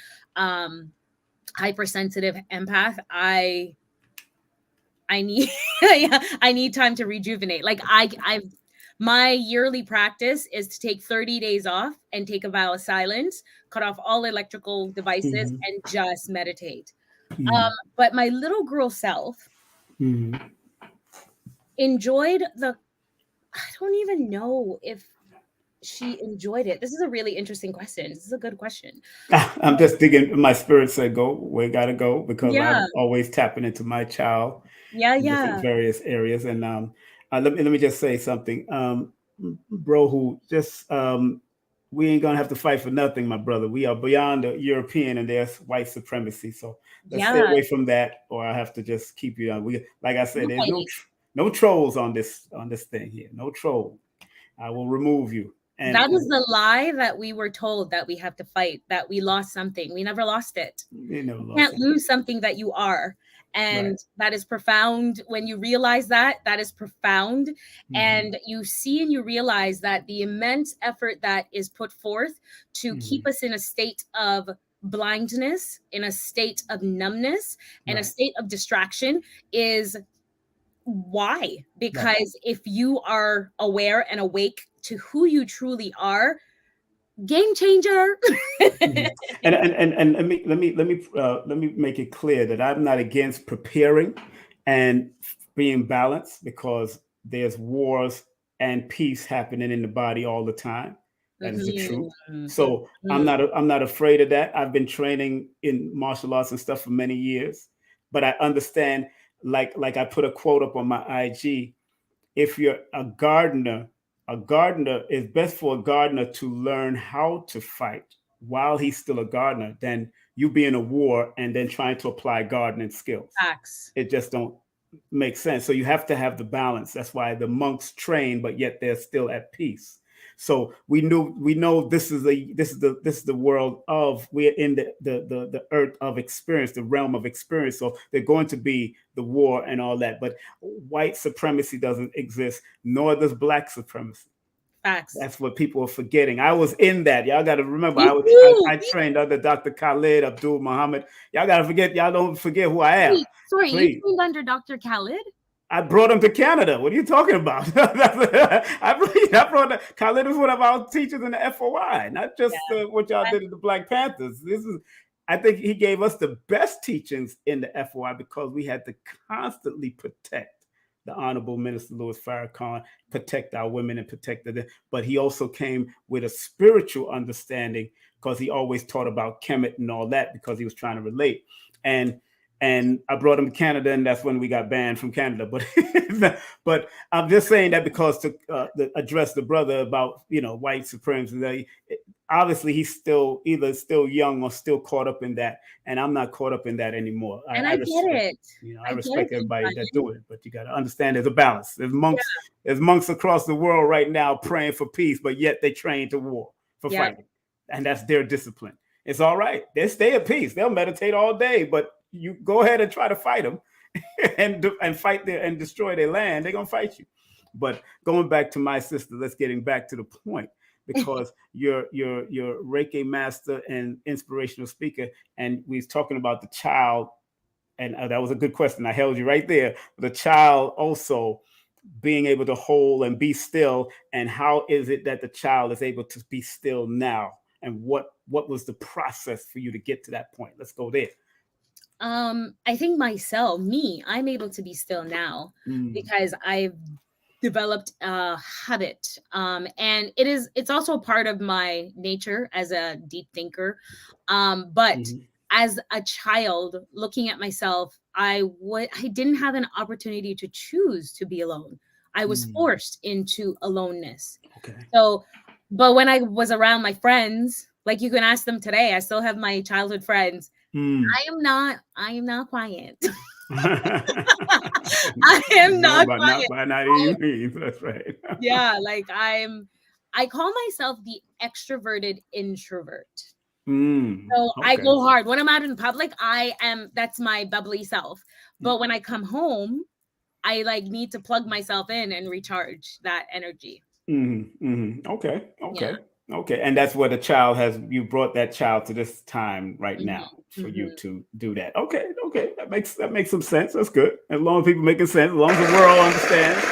hypersensitive empath, I need I need time to rejuvenate. Like my yearly practice is to take 30 days off and take a vow of silence, cut off all electrical devices, and just meditate. But my little girl self enjoyed I don't even know if she enjoyed it. This is a really interesting question. This is a good question. I'm just digging. My spirit said, "Go. We gotta go," because Yeah. I'm always tapping into my child. Yeah, in different various areas. And let me just say something, bro. Who just we ain't gonna have to fight for nothing, my brother. We are beyond the European, and there's white supremacy. So let's stay away from that, or I have to just keep you on. We, like I said, there's no trolls on this thing here. No troll. I will remove you. And that is the lie that we were told, that we have to fight, that we lost something. We never lost it. You can't lose something that you are. And that is profound. When you realize that is profound. And you see and you realize that the immense effort that is put forth to keep us in a state of blindness, in a state of numbness, in a state of distraction is why? Because if you are aware and awake to who you truly are, game changer. and let me make it clear that I'm not against preparing and being balanced, because there's wars and peace happening in the body all the time. That is the truth. So I'm not afraid of that. I've been training in martial arts and stuff for many years, but I understand. Like I put a quote up on my IG. If you're a gardener is best for a gardener to learn how to fight while he's still a gardener than you be in a war and then trying to apply gardening skills. Facts. It just don't make sense. So you have to have the balance. That's why the monks train, but yet they're still at peace. So we know this is the world of, we're in the earth of experience, the realm of experience. So they're going to be the war and all that. But white supremacy doesn't exist, nor does black supremacy. Facts. That's what people are forgetting. I was in that. Y'all got to remember. I trained under Dr. Khalid Abdul Muhammad. Y'all got to forget. Y'all don't forget who I am. Sorry, you trained under Dr. Khalid? I brought him to Canada. What are you talking about? I brought Khalid was one of our teachers in the FOI, not just what y'all did at the Black Panthers. I think he gave us the best teachings in the FOI, because we had to constantly protect the Honorable Minister Louis Farrakhan, protect our women and protect them. But he also came with a spiritual understanding, because he always taught about Kemet and all that, because he was trying to relate. And I brought him to Canada, and that's when we got banned from Canada. But I'm just saying that because to address the brother about white supremacy, obviously he's still either still young or still caught up in that, and I'm not caught up in that anymore. And I get it. I I get respect it, everybody Brian. that do it, but you got to understand there's a balance. There's monks across the world right now praying for peace, but yet they train to war for fighting, and that's their discipline. It's all right. They stay at peace. They'll meditate all day, but you go ahead and try to fight them and fight their and destroy their land. They're gonna fight you. But going back to my sister, let's getting back to the point, because you're Reiki master and inspirational speaker, and we was talking about the child, and that was a good question. I held you right there. The child also being able to hold and be still, and how is it that the child is able to be still now, and what was the process for you to get to that point? Let's go there. I think I'm able to be still now because I've developed a habit. And it's also a part of my nature as a deep thinker. But as a child looking at myself, I didn't have an opportunity to choose to be alone. I was forced into aloneness. Okay. So, but when I was around my friends, like you can ask them today, I still have my childhood friends. I am not quiet. I am not quiet. Not even. That's right. Yeah, like I call myself the extroverted introvert. So I go hard. When I'm out in public, that's my bubbly self. But when I come home, I like need to plug myself in and recharge that energy. Okay. Okay. And that's where the child you brought that child to this time right now for you to do that. Okay. That makes some sense. That's good. As long as people making sense, as long as the world understands,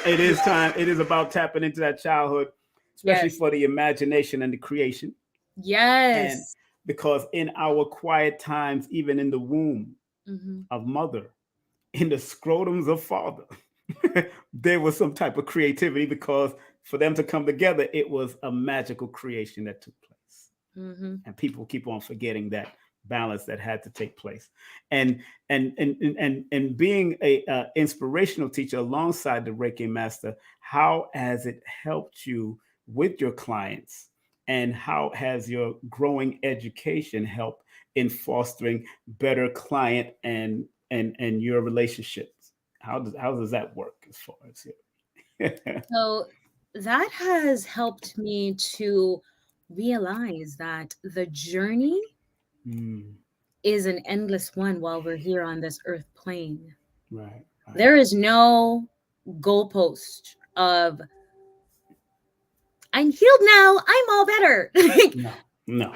it is time. It is about tapping into that childhood, especially for the imagination and the creation. Yes. And because in our quiet times, even in the womb of mother, in the scrotums of father, there was some type of creativity, because for them to come together, it was a magical creation that took place. And people keep on forgetting that balance that had to take place. And being a inspirational teacher alongside the Reiki master, how has it helped you with your clients, and how has your growing education helped in fostering better client and your relationships? How does that work as far as it? So that has helped me to realize that the journey is an endless one while we're here on this earth plane. Right. There is no goalpost of I'm healed now, I'm all better. No.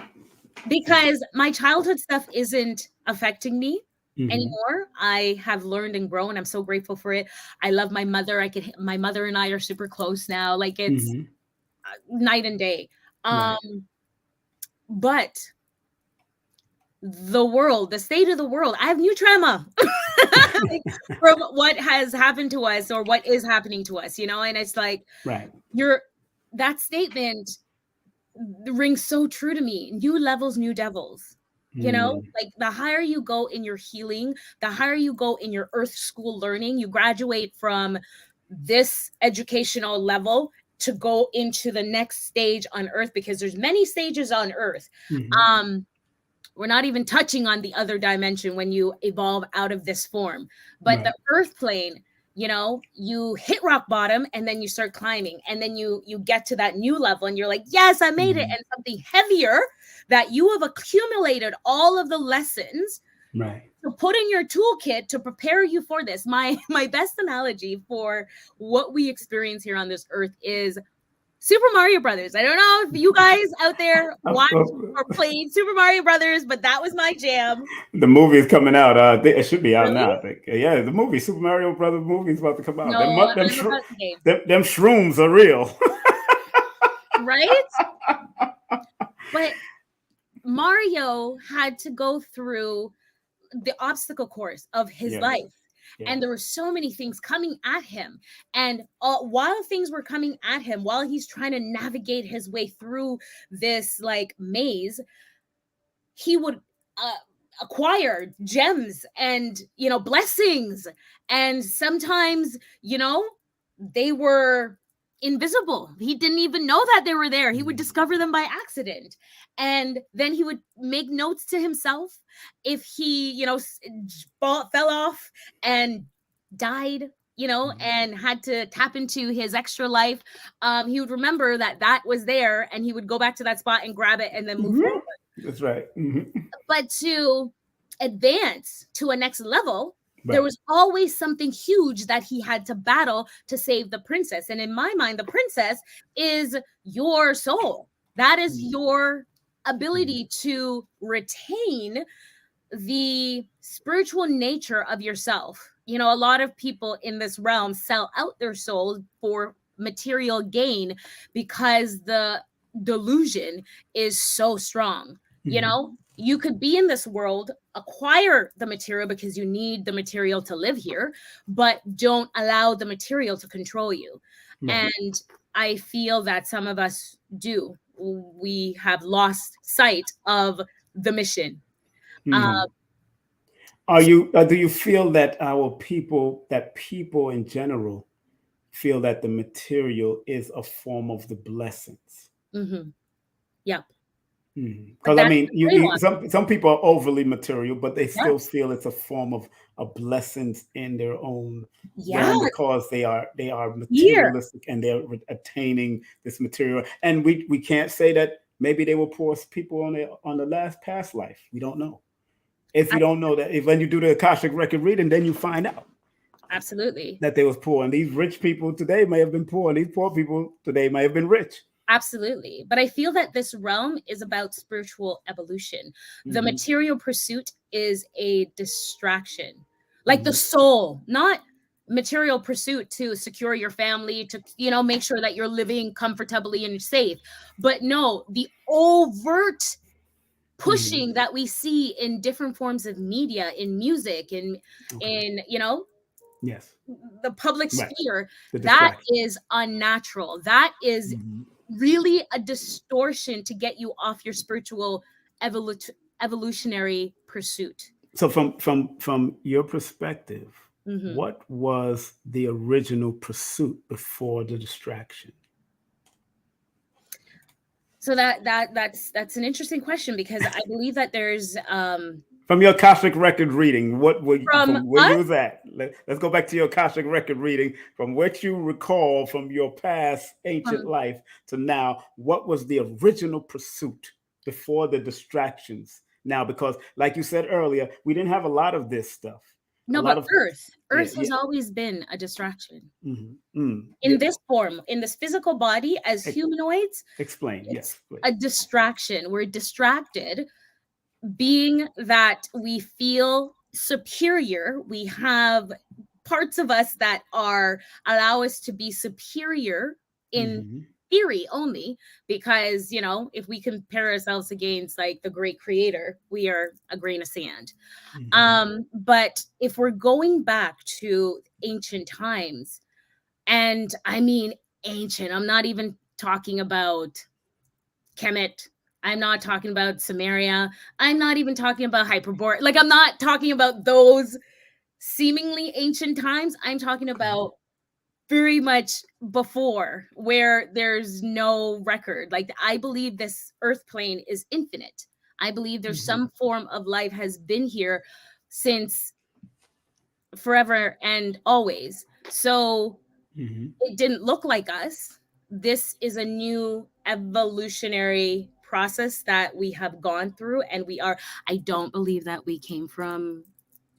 Because my childhood stuff isn't affecting me anymore. I have learned and grown. I'm so grateful for it. I love my mother. My mother and I are super close now. Like it's night and day. But the state of the world, I have new trauma from what has happened to us or what is happening to us, and it's like, that statement rings so true to me. New levels, new devils. Like the higher you go in your healing, the higher you go in your earth school learning, you graduate from this educational level to go into the next stage on earth, because there's many stages on earth. We're not even touching on the other dimension when you evolve out of this form, but the earth plane, you hit rock bottom and then you start climbing, and then you get to that new level and you're like, yes, I made it. And something heavier that you have accumulated all of the lessons to put in your toolkit to prepare you for this. My best analogy for what we experience here on this earth is Super Mario Brothers. I don't know if you guys out there watched or played Super Mario Brothers, but that was my jam. The movie is coming out. It should be out now, I think. Yeah, the movie, Super Mario Brothers movie is about to come out. No, them shrooms are real. Right? But Mario had to go through the obstacle course of his life. Yeah. And there were so many things coming at him. And while things were coming at him, while he's trying to navigate his way through this like maze, he would acquire gems and, blessings. And sometimes, they were invisible. He didn't even know that they were there. He would discover them by accident. And then he would make notes to himself if he, fell off and died, and had to tap into his extra life. He would remember that was there, and he would go back to that spot and grab it and then move forward. That's right. But to advance to a next level, there was always something huge that he had to battle to save the princess. And in my mind, the princess is your soul. That is your ability to retain the spiritual nature of yourself. A lot of people in this realm sell out their souls for material gain because the delusion is so strong. You could be in this world, acquire the material because you need the material to live here, but don't allow the material to control you. And I feel that some of us do. We have lost sight of the mission. Do you feel that people in general feel that the material is a form of the blessings? Yep. Because I mean, some people are overly material, but they still feel it's a form of blessings in their own realm because they are materialistic and they're attaining this material. And we can't say that maybe they were poor people on the last past life. We don't know. If you don't know that, when you do the Akashic record reading, then you find out. Absolutely. That they was poor, and these rich people today may have been poor, and these poor people today may have been rich. Absolutely. But I feel that this realm is about spiritual evolution. The material pursuit is a distraction, like the soul, not material pursuit to secure your family, to, make sure that you're living comfortably and safe. But no, the overt pushing that we see in different forms of media, in music, in the public sphere, that is unnatural. That is really a distortion to get you off your spiritual evolutionary pursuit. So from your perspective, what was the original pursuit before the distraction? So that's an interesting question, because I believe that there's from your Akashic record reading, what were from where you was at? Let's go back to your Akashic record reading from what you recall from your past ancient life to now. What was the original pursuit before the distractions? Now, because like you said earlier, we didn't have a lot of this stuff. No, but Earth has always been a distraction. In this form, in this physical body as humanoids. Explain, yes. Please. A distraction. We're distracted, being that we feel superior. We have parts of us that allow us to be superior in theory only, because, if we compare ourselves against like the great creator, we are a grain of sand. But if we're going back to ancient times, and I mean ancient, I'm not even talking about Kemet, I'm not talking about Samaria, I'm not even talking about Hyperborea, like I'm not talking about those seemingly ancient times. I'm talking about very much before, where there's no record. Like, I believe this earth plane is infinite. I believe there's some form of life has been here since forever and always. So it didn't look like us. This is a new evolutionary process that we have gone through, and I don't believe that we came from.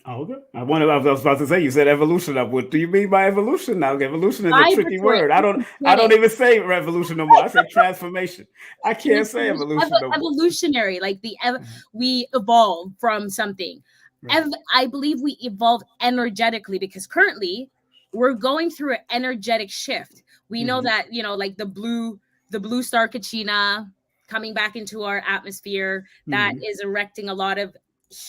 Oh, okay. I was about to say, you said evolution. What do you mean by evolution now? Evolution is a tricky word. I don't even say revolution no more. I say transformation. I can't say evolution no more. Evolutionary, like we evolved from something. Right. I believe we evolved energetically, because currently we're going through an energetic shift. We know that, like the blue star Kachina coming back into our atmosphere, that is erecting a lot of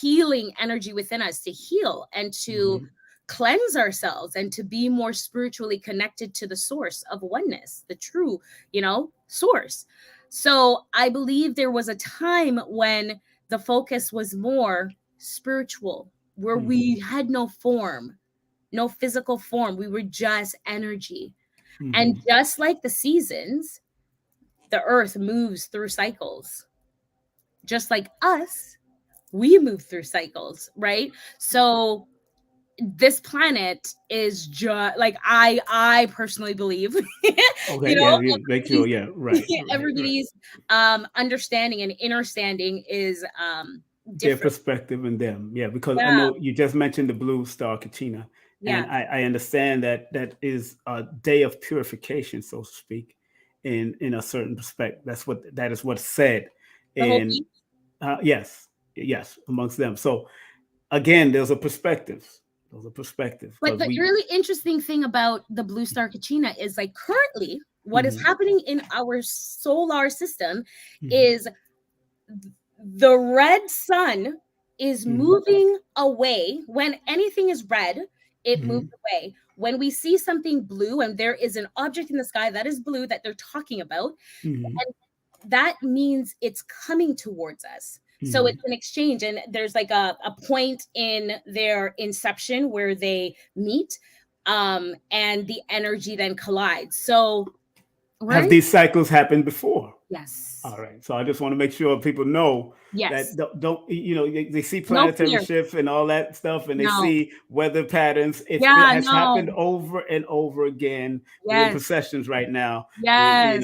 healing energy within us to heal and to cleanse ourselves and to be more spiritually connected to the source of oneness, the true, source. So I believe there was a time when the focus was more spiritual, where we had no form, no physical form. We were just energy. And just like the seasons, the earth moves through cycles. Just like us, we move through cycles, right? So this planet is just like I personally believe, Okay, yeah, make sure, yeah, right. Everybody's understanding and understanding is Their different. perspective and them, yeah, because I Yeah. know you just mentioned the blue star Kachina, Yeah. and I understand that that is a day of purification, so to speak, in a certain perspective. That is what's said, The whole and piece. yes, amongst them. So again, those are perspectives. Those are perspectives But because the we. really interesting thing about the blue star Kachina is like currently what is happening in our solar system is the red sun is moving away. When anything is red, it moves away. When we see something blue and there is an object in the sky that is blue that they're talking about, and that means it's coming towards us. So it's an exchange, and there's like a point in their inception where they meet, and the energy then collides. So Have these cycles happened before? Yes. All right. So I just want to make sure people know that don't they see planetary shifts and all that stuff, and they see weather patterns. It has happened over and over again. We're in processions right now.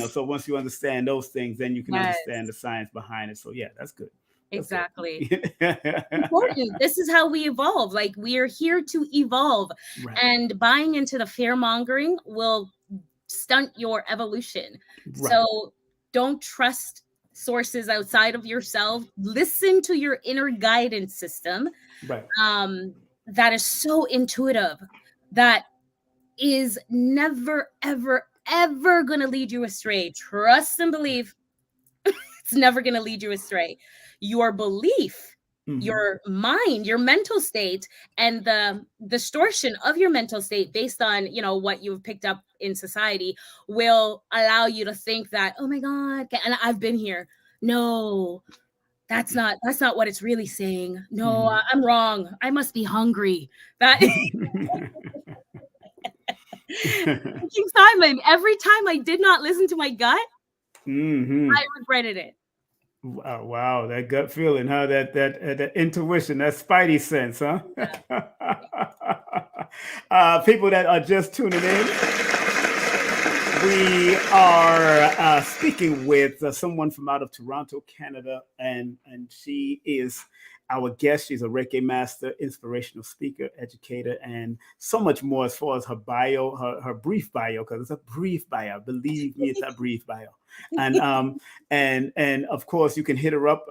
So once you understand those things, then you can understand the science behind it. So yeah, that's good. Exactly. Important. This is how we evolve. Like, we are here to evolve, and buying into the fear mongering will stunt your evolution. So don't trust sources outside of yourself. Listen to your inner guidance system. That is so intuitive, that is never, ever, ever going to lead you astray. Trust and believe. It's never going to lead you astray. Your belief, your mind, your mental state, and the distortion of your mental state based on, what you've picked up in society will allow you to think that, oh my God, and I've been here. No, that's not what it's really saying. No, I'm wrong. I must be hungry. That Simon, every time I did not listen to my gut, I regretted it. Wow, that gut feeling, huh? That intuition, that spidey sense, huh? People that are just tuning in, we are speaking with someone from out of Toronto, Canada, and she is our guest. She's a Reiki Master, inspirational speaker, educator, and so much more as far as her bio, her brief bio, because it's a brief bio. Believe me, it's a brief bio. And of course you can hit her up,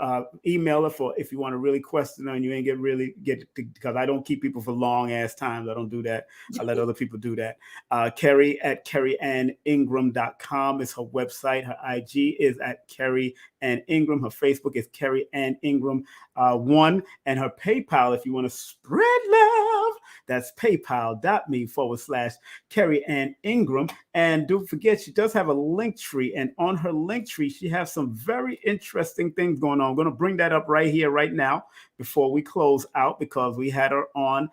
email her for if you want to really question her and you ain't get because I don't keep people for long ass times. I don't do that. I let other people do that. Kerry at kerryanningram.com is her website. Her IG is at Kerry Ann Ingram. Her Facebook is Kerry Ann Ingram 1, and her PayPal, if you want to spread love, that's paypal.me/Kerry Ann Ingram. And don't forget, she does have a link tree, and on her link tree, she has some very interesting things going on. I'm going to bring that up right here, right now, before we close out, because we had her on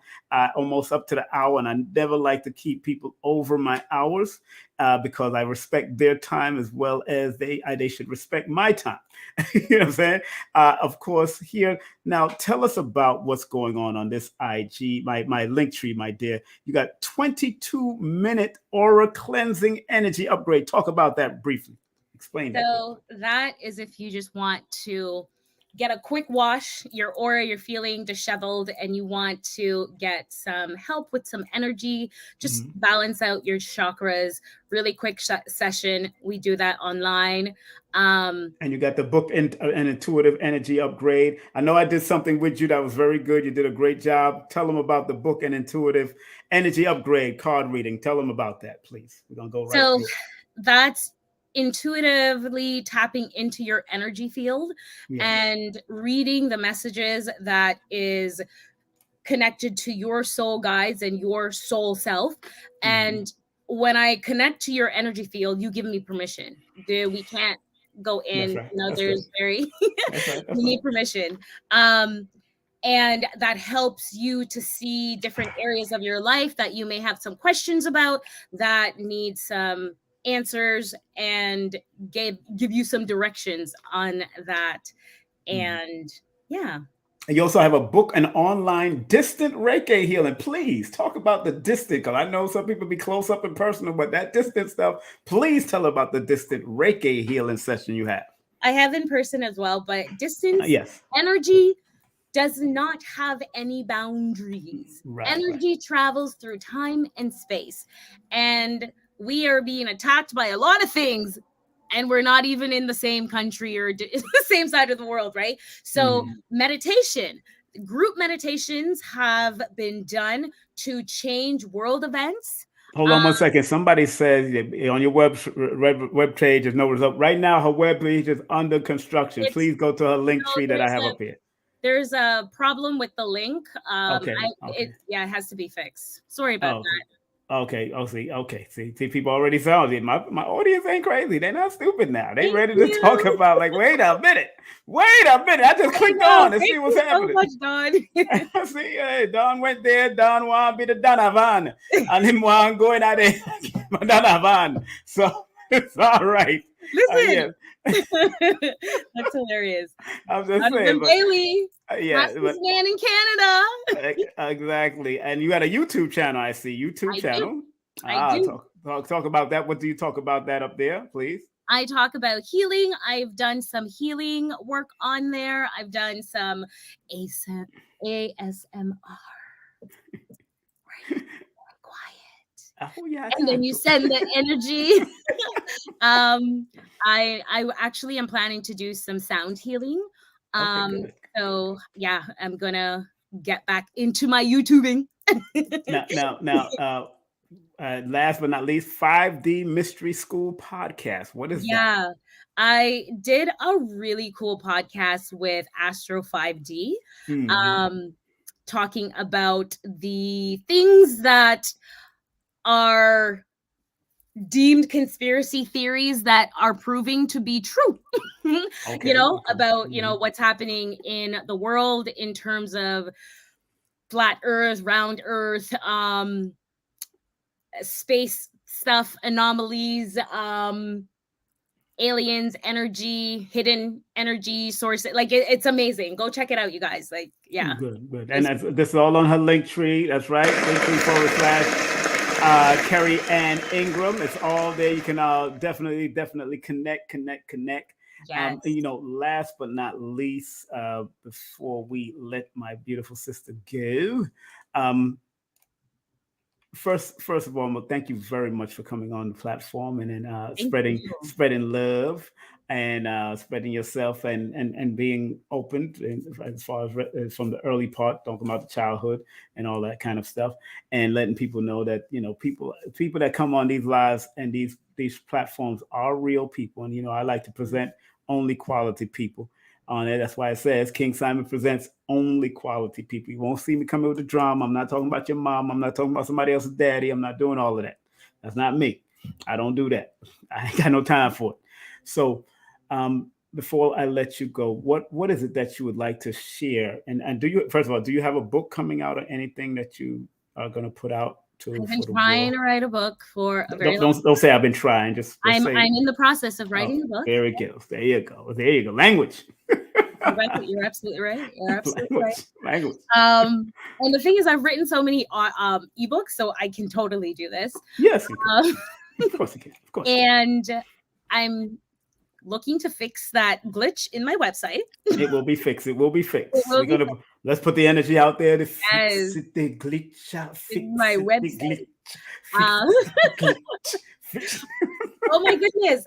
almost up to the hour, and I never like to keep people over my hours because I respect their time as well as they should respect my time. You know what I'm saying? Of course, here now, tell us about what's going on this IG, my link tree, my dear. You got 22-minute aura cleansing energy upgrade. Talk about that briefly. Explain that. So that is if you just want to get a quick wash, your aura, you're feeling disheveled, and you want to get some help with some energy, just balance out your chakras. Really quick session. We do that online. And you got the book and an intuitive energy upgrade. I know I did something with you that was very good. You did a great job. Tell them about the book and intuitive energy upgrade card reading. Tell them about that, please. We're gonna go right through. That's intuitively tapping into your energy field and reading the messages that is connected to your soul guides and your soul self. And when I connect to your energy field, you give me permission. We can't go in. That's right. There's very you need permission. And that helps you to see different areas of your life that you may have some questions about, that need some answers, and give you some directions on that. And yeah. And you also have a book, an online distant Reiki healing. Please talk about the distant, because I know some people be close up and personal, but that distant stuff, please tell about the distant Reiki healing session you have. I have in person as well, but distance yes. energy does not have any boundaries. Energy travels through time and space. And we are being attacked by a lot of things, and we're not even in the same country or the same side of the world, right? So meditation, group meditations have been done to change world events. Hold on 1 second. Somebody says on your web page there's no result. Right now, her web page is under construction. Please go to her link tree that I have up here. There's a problem with the link. It has to be fixed. Sorry about that. Okay. See, people already found it. My audience ain't crazy. They're not stupid now. They ready to talk about, like, wait a minute. I just clicked on and see what's happening. So much, Don. See, hey, Don went there. Don want to be the Donovan, and him want going out there, Donovan. So it's all right. Listen. That's hilarious. I'm just saying. Bailey. Man in Canada. Exactly. And you got a YouTube channel, I see. YouTube channel. I do. Talk about that. What do you talk about that up there, please? I talk about healing. I've done some healing work on there. I've done some ASMR. Oh yeah. And then you send the energy. I actually am planning to do some sound healing. So yeah, I'm gonna get back into my YouTubing. now, last but not least, 5D Mystery School podcast. What is that? Yeah, I did a really cool podcast with Astro 5D, talking about the things that are deemed conspiracy theories that are proving to be true. About what's happening in the world in terms of flat earth, round earth, space stuff, anomalies, aliens, energy, hidden energy sources. Like it's amazing. Go check it out, you guys. Like, yeah. Good. And this is all on her link tree. That's right. Link.tree/ Kerry Ann Ingram. It's all there. You can definitely connect. Yes. Last but not least, before we let my beautiful sister go, first of all, thank you very much for coming on the platform and then spreading love and spreading yourself and being open as far as from the early part, talking about the childhood and all that kind of stuff, and letting people know that people that come on these lives and these platforms are real people, and I like to present only quality people on it. That's why it says King Simon presents only quality people. You won't see me coming with a drama. I'm not talking about your mom. I'm not talking about somebody else's daddy. I'm not doing all of that. That's not me. I don't do that. I ain't got no time for it. So before I let you go, what is it that you would like to share? And first of all, do you have a book coming out or anything that you are going to put out? I've been trying to write a book for a very long time. Don't say I've been trying. I'm in the process of writing a book. There it goes. There you go. Language. You're absolutely right. Language. And the thing is, I've written so many ebooks, so I can totally do this. Yes, you can. Of course you can. Of course. And I'm looking to fix that glitch in my website. It will be fixed. Let's put the energy out there to fix the glitch out. Fix my website. Oh my goodness.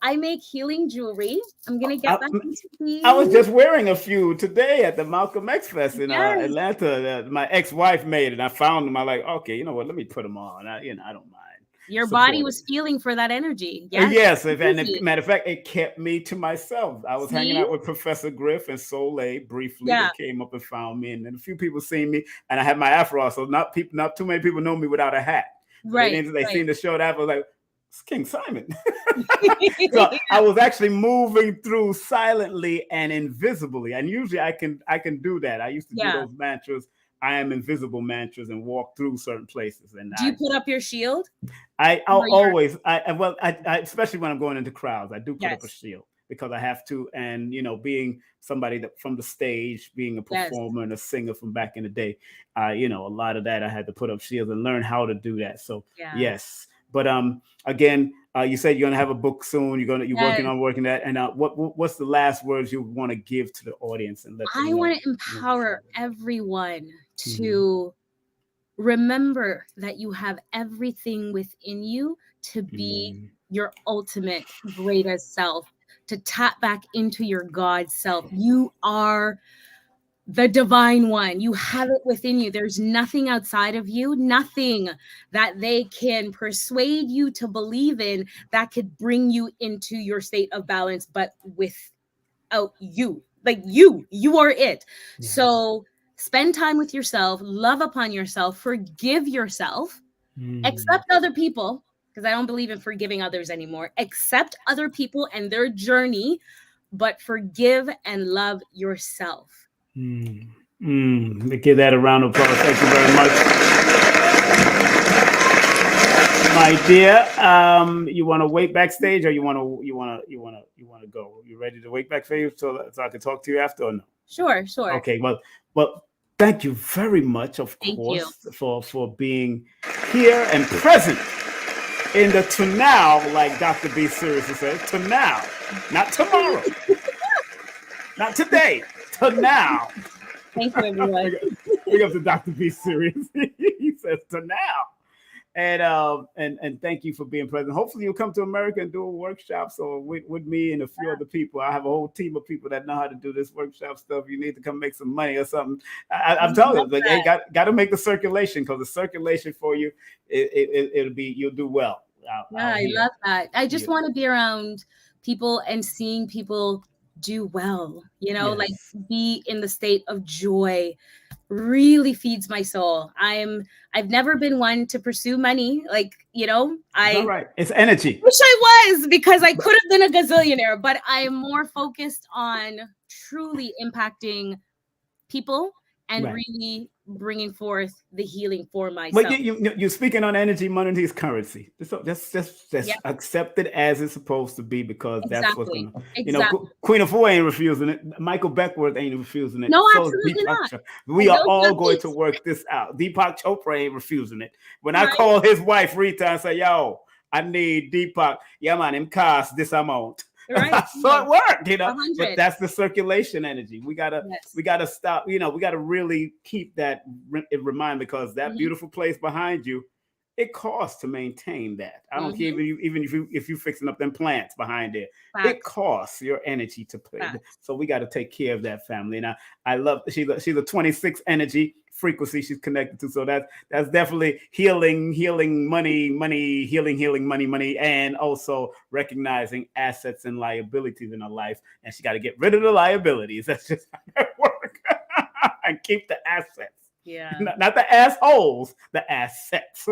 I make healing jewelry. I'm gonna get back into these. I was just wearing a few today at the Malcolm X Fest in Atlanta. My ex-wife made it. I found them. I like, okay, you know what? Let me put them on. I don't mind. Your body was feeling for that energy. Yes. And matter of fact, it kept me to myself. I was hanging out with Professor Griff and Soleil briefly. They came up and found me, and then a few people seen me, and I had my afro, so not too many people know me without a hat. Right. They seen the show that I was like, it's King Simon. So I was actually moving through silently and invisibly. And usually I can do that. I used to do those mantras. I am invisible mantras and walk through certain places. And do you put up your shield? I'll always, especially when I'm going into crowds, I do put up a shield because I have to. And, you know, being somebody that from the stage, being a performer and a singer from back in the day, you know, a lot of that I had to put up shields and learn how to do that. So yes. But again, you said you're gonna have a book soon. You're working that. And what's the last words you want to give to the audience? And I want to empower everyone to remember that you have everything within you to be your ultimate greatest self, to tap back into your God self. You are the divine one. You have it within you. There's nothing outside of you, nothing that they can persuade you to believe in that could bring you into your state of balance, but without you. Like you are it. Yeah. So spend time with yourself, love upon yourself, forgive yourself, accept other people, because I don't believe in forgiving others anymore. Accept other people and their journey, but forgive and love yourself. Give that a round of applause. Thank you very much, my dear. You want to wait backstage, or you want to go? You ready to wait backstage so I can talk to you after, or no? Sure. Okay. Well. Thank you very much, of course, for being here and present in the to now, like Dr. B seriously said, to now, not tomorrow, not today. To now. Thank you, everyone. Big up to Dr. B serious. He says to now. And thank you for being present. Hopefully you'll come to America and do a workshop. So with me and a few other people, I have a whole team of people that know how to do this workshop stuff. You need to come make some money or something. I'm telling you, but they got to make the circulation, because the circulation for you, you'll do well. I love that. I just want to be around people and seeing people do well, you know, like be in the state of joy really feeds my soul. I've never been one to pursue money. Like, you know, it's energy. Wish I was, because I could have been a gazillionaire, but I am more focused on truly impacting people and really bringing forth the healing for myself. But you're speaking on energy. Money is currency. Just accept it as it's supposed to be, because that's what's going to. You know, Queen of Four ain't refusing it. Michael Beckworth ain't refusing it. No, absolutely not. We are all going to work this out. Deepak Chopra ain't refusing it. When I call his wife Rita and say, "Yo, I need Deepak," yeah, man, him cost this amount. Right. So it worked, you know. 100. But that's the circulation energy. We gotta stop. You know, we gotta really keep that in mind, because that beautiful place behind you, it costs to maintain that. I don't care even if you fixing up them plants behind it. It costs your energy to play. So we got to take care of that, family. And I love she's a 26 energy frequency she's connected to. So that's definitely healing, money, healing, money, and also recognizing assets and liabilities in her life. And she got to get rid of the liabilities. That's just how it works. And keep the assets. Yeah. Not the assholes, the assets.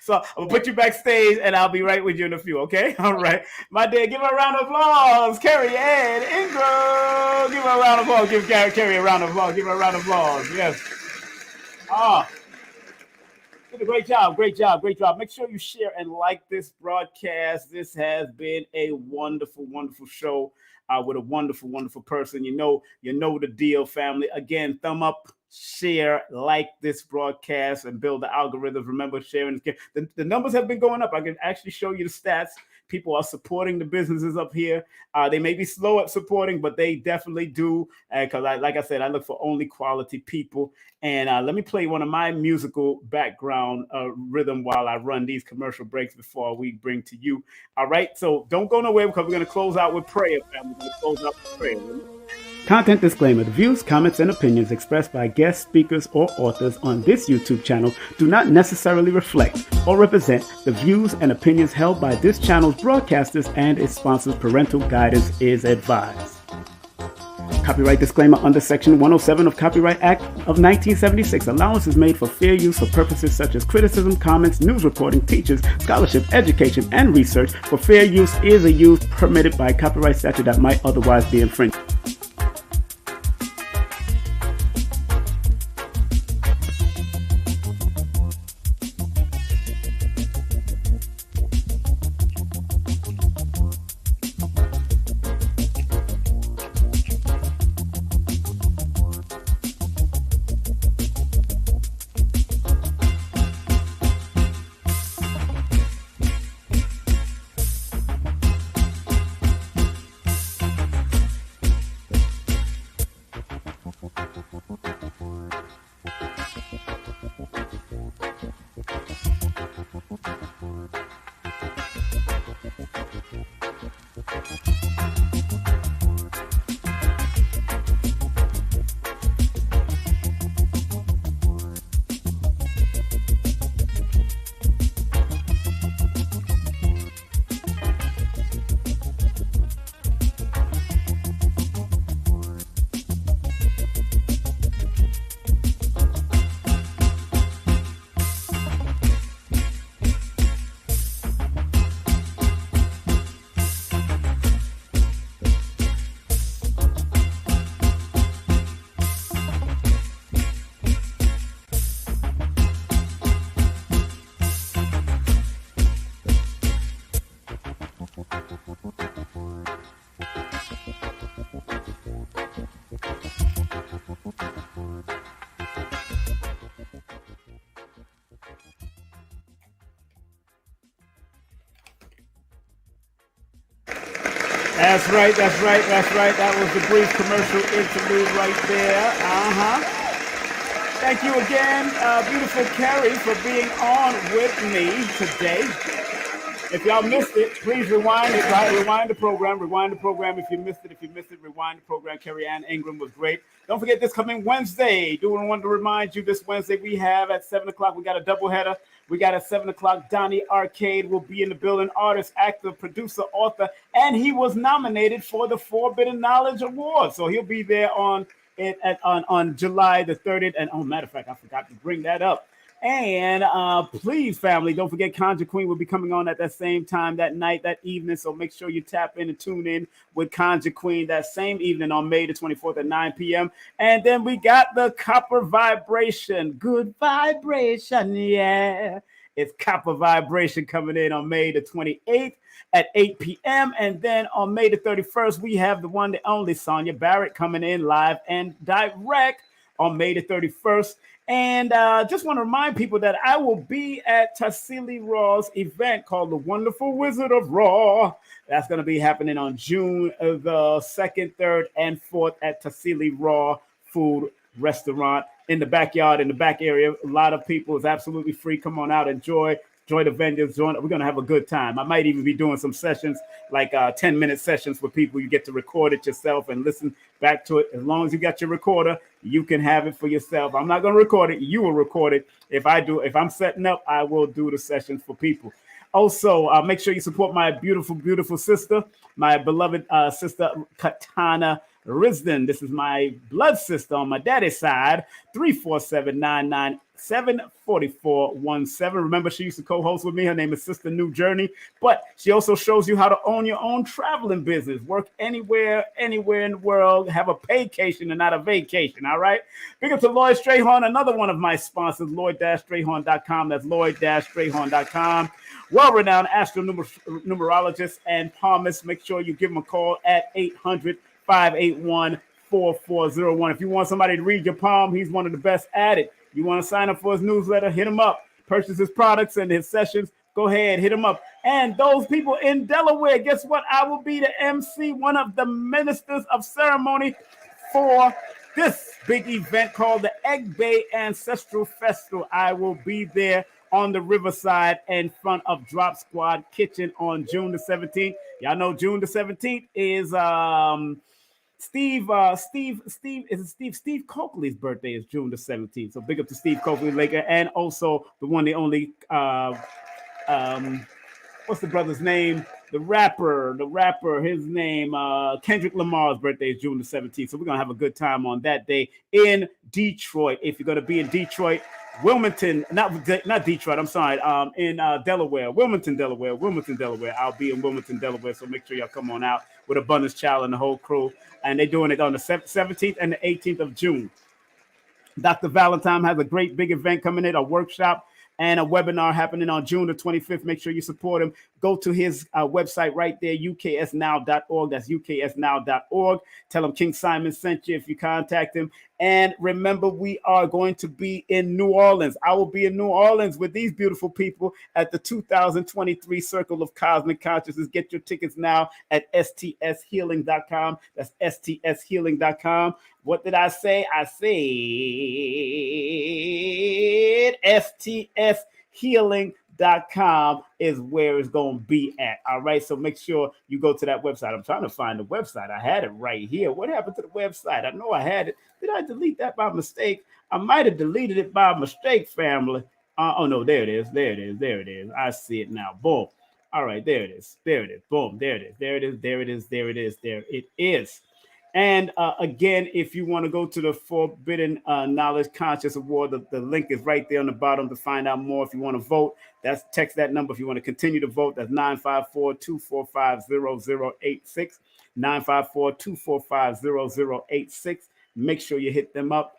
So I'm gonna put you backstage, and I'll be right with you in a few. Okay, all right, my dear. Give her a round of applause, Kerry Ann Ingram. Give her a round of applause. Give Kerry a round of applause. Give her a round of applause. Yes. Did a great job. Make sure you share and like this broadcast. This has been a wonderful show with a wonderful person. You know the deal, family. Again, thumb up, share, like this broadcast, and build the algorithms. Remember, sharing. The numbers have been going up. I can actually show you the stats. People are supporting the businesses up here. They may be slow at supporting, but they definitely do. Because, like I said, I look for only quality people. And let me play one of my musical background rhythm while I run these commercial breaks before we bring to you. All right. So don't go nowhere, because we're going to close out with prayer, family. We're going to close out with prayer. Content disclaimer. The views, comments, and opinions expressed by guest speakers or authors on this YouTube channel do not necessarily reflect or represent the views and opinions held by this channel's broadcasters and its sponsors. Parental guidance is advised. Copyright disclaimer under Section 107 of Copyright Act of 1976. Allowance is made for fair use for purposes such as criticism, comments, news reporting, teachers, scholarship, education, and research. For fair use is a use permitted by copyright statute that might otherwise be infringed. That's right. That was the brief commercial interlude right there. Thank you again, beautiful Kerry, for being on with me today. If y'all missed it, please rewind the program. If you missed it, rewind the program. Kerry Ann Ingram was great. Don't forget this coming Wednesday. Want to remind you this Wednesday we have at 7 o'clock, we got a doubleheader. We got at 7 o'clock, Donnie Arcade will be in the building, artist, actor, producer, author, and he was nominated for the Forbidden Knowledge Award. So he'll be there on July the 30th. And matter of fact, I forgot to bring that up. And please, family, don't forget Conjure Queen will be coming on at that same time that night, that evening. So make sure you tap in and tune in with Conjure Queen that same evening on May the 24th at 9 p.m. And then we got the Copper Vibration. Good vibration, yeah. It's Copper Vibration coming in on May the 28th at 8 p.m. And then on May the 31st, we have the one, the only Sonia Barrett coming in live and direct on May the 31st. And just want to remind people that I will be at Tassili Raw's event called The Wonderful Wizard of Raw. That's going to be happening on June the 2nd, 3rd, and 4th at Tassili Raw Food Restaurant in the backyard, in the back area. A lot of people. It's absolutely free. Come on out, enjoy the venues. We're going to have a good time. I might even be doing some sessions, like 10-minute sessions for people. You get to record it yourself and listen back to it. As long as you got your recorder, you can have it for yourself. I'm not going to record it. You will record it. If I'm setting up, I will do the sessions for people. Also, make sure you support my beautiful, beautiful sister, my beloved sister, Katana Risden. This is my blood sister on my daddy's side, 347-997-4417. Remember, she used to co-host with me. Her name is Sister New Journey, but she also shows you how to own your own traveling business. Work anywhere in the world. Have a paycation and not a vacation, all right? Big up to Lloyd Strayhorn, another one of my sponsors, Lloyd-Strayhorn.com. That's Lloyd-Strayhorn.com. Well-renowned astronumerologist and palmist. Make sure you give him a call at 800-581-4401. If you want somebody to read your palm, he's one of the best at it. You want to sign up for his newsletter, hit him up. Purchase his products and his sessions, go ahead, hit him up. And those people in Delaware, guess what? I will be the MC, one of the ministers of ceremony for this big event called the Egg Bay Ancestral Festival. I will be there on the Riverside in front of Drop Squad Kitchen on June the 17th. Y'all know June the 17th is Steve Coakley's birthday is June the 17th. So big up to Steve Coakley Laker, and also the one, the only what's the brother's name? the rapper, his name, Kendrick Lamar's birthday is June the 17th. So we're going to have a good time on that day in Detroit. If you're going to be in Detroit, Wilmington, not Detroit, I'm sorry, in Delaware, Wilmington, Delaware. I'll be in Wilmington, Delaware. So make sure y'all come on out with Abundance Child and the whole crew. And they're doing it on the 17th and the 18th of June. Dr. Valentine has a great big event coming in, a workshop and a webinar happening on June the 25th. Make sure you support him. Go to his website right there, uksnow.org. That's uksnow.org. Tell him King Simon sent you if you contact him. And remember, we are going to be in New Orleans. I will be in New Orleans with these beautiful people at the 2023 Circle of Cosmic Consciousness. Get your tickets now at stshealing.com. That's stshealing.com. What did I say? I said stshealing.com is where it's going to be at. All right. So make sure you go to that website. I'm trying to find the website. I had it right here. What happened to the website? I know I had it. Did I delete that by mistake? I might have deleted it by mistake, family. Oh, no. There it is. I see it now. Boom. All right. There it is. Boom. There it is. And again, if you want to go to the Forbidden Knowledge Conscious Award, the link is right there on the bottom to find out more. If you want to vote, text that number. If you want to continue to vote, that's 954-245-0086. 954-245-0086. Make sure you hit them up.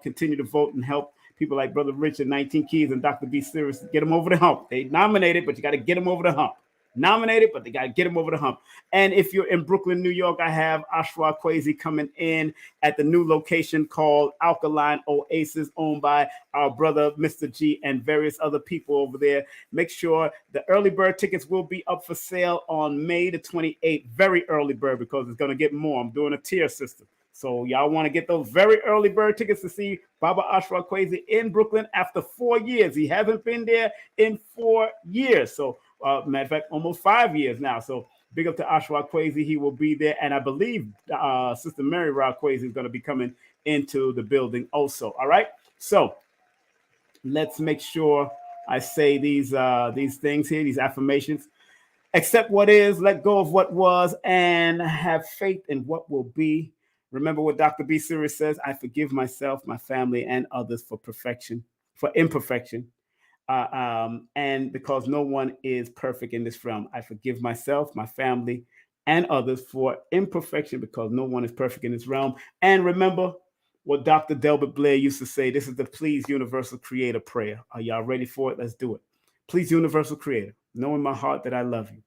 Continue to vote and help people like Brother Richard, 19 Keys, and Dr. B. Serious. Get them over the hump. They nominated, but you got to get them over the hump. Nominated, but they got to get them over the hump. And if you're in Brooklyn, New York, I have Ashwa Kwesi coming in at the new location called Alkaline Oasis, owned by our brother, Mr. G, and various other people over there. Make sure the early bird tickets will be up for sale on May the 28th. Very early bird, because it's going to get more. I'm doing a tier system. So y'all want to get those very early bird tickets to see Baba Ashwa Kwesi in Brooklyn after 4 years. He hasn't been there in 4 years. So matter of fact, almost 5 years now. So big up to Ashwa Kwesi. He will be there. And I believe Sister Mary Ra Kwesi is going to be coming into the building also. All right. So let's make sure I say these things here, these affirmations. Accept what is, let go of what was, and have faith in what will be. Remember what Dr. B. Series says: I forgive myself, my family, and others for imperfection. And because no one is perfect in this realm, I forgive myself, my family, and others for imperfection, because no one is perfect in this realm. And remember what Dr. Delbert Blair used to say: this is the Please Universal Creator prayer. Are y'all ready for it? Let's do it. Please, Universal Creator, know in my heart that I love you.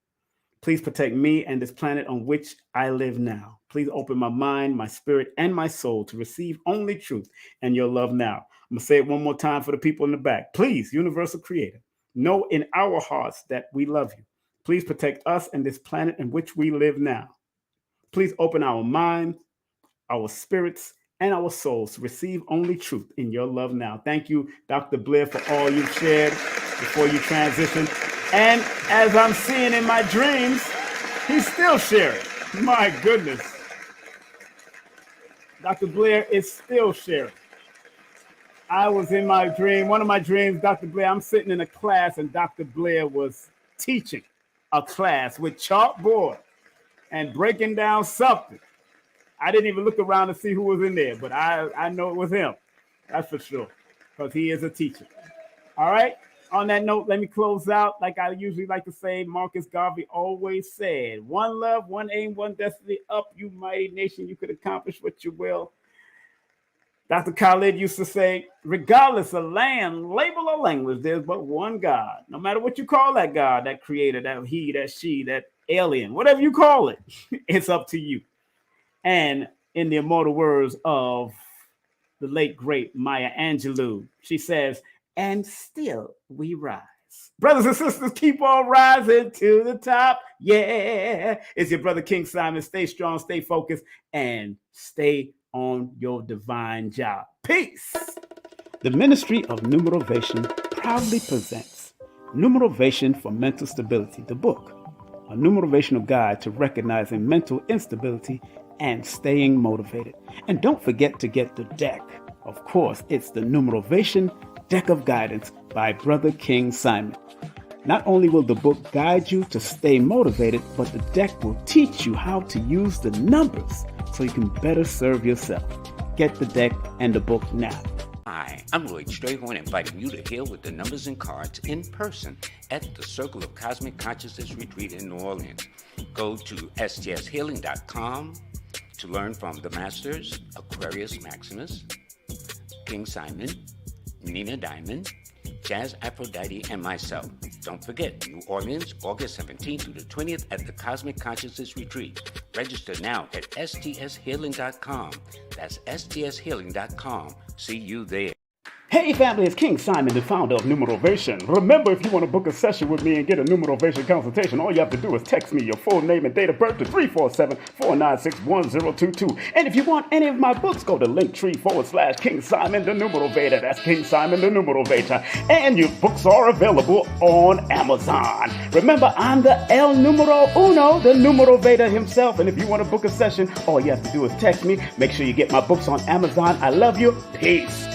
Please protect me and this planet on which I live now. Please open my mind, my spirit, and my soul to receive only truth and your love now. I'm going to say it one more time for the people in the back. Please, Universal Creator, know in our hearts that we love you. Please protect us and this planet in which we live now. Please open our minds, our spirits, and our souls to receive only truth in your love now. Thank you, Dr. Blair, for all you've shared before you transition. And as I'm seeing in my dreams, he's still sharing. My goodness. Dr. Blair is still sharing. I was in my dream, one of my dreams, Dr. Blair, I'm sitting in a class and Dr. Blair was teaching a class with chalkboard and breaking down something. I didn't even look around to see who was in there, but I know it was him. That's for sure, because he is a teacher. All right. On that note, let me close out. Like I usually like to say, Marcus Garvey always said, one love, one aim, one destiny. Up, you mighty nation, you could accomplish what you will. Dr. Khalid used to say, regardless of land, label, or language, there's but one God. No matter what you call that God, that creator, that he, that she, that alien, whatever you call it, it's up to you. And in the immortal words of the late, great Maya Angelou, she says, and still we rise. Brothers and sisters, keep on rising to the top. Yeah. It's your brother King Simon. Stay strong, stay focused, and stay on your divine job. Peace. The Ministry of Numerovation proudly presents Numerovation for Mental Stability, the book, a numerovational guide to recognizing mental instability and staying motivated. And don't forget to get the deck. Of course, it's the Numerovation Deck of Guidance by Brother King Simon. Not only will the book guide you to stay motivated, but the deck will teach you how to use the numbers so you can better serve yourself. Get the deck and the book now. Hi, I'm Lloyd Strayhorn, inviting you to heal with the numbers and cards in person at the Circle of Cosmic Consciousness Retreat in New Orleans. Go to stshealing.com to learn from the Masters, Aquarius Maximus, King Simon, Nina Diamond, Jazz Aphrodite, and myself. Don't forget, New Orleans, August 17th through the 20th at the Cosmic Consciousness Retreat. Register now at stshealing.com. That's stshealing.com. See you there. Hey family, it's King Simon, the founder of Numerovation. Remember, if you want to book a session with me and get a Numerovation consultation, all you have to do is text me your full name and date of birth to 347-496-1022. And if you want any of my books, go to linktree/King Simon the Numerovator. That's King Simon the Numerovator. And your books are available on Amazon. Remember, I'm the El Numero Uno, the Numerovator himself. And if you want to book a session, all you have to do is text me. Make sure you get my books on Amazon. I love you. Peace.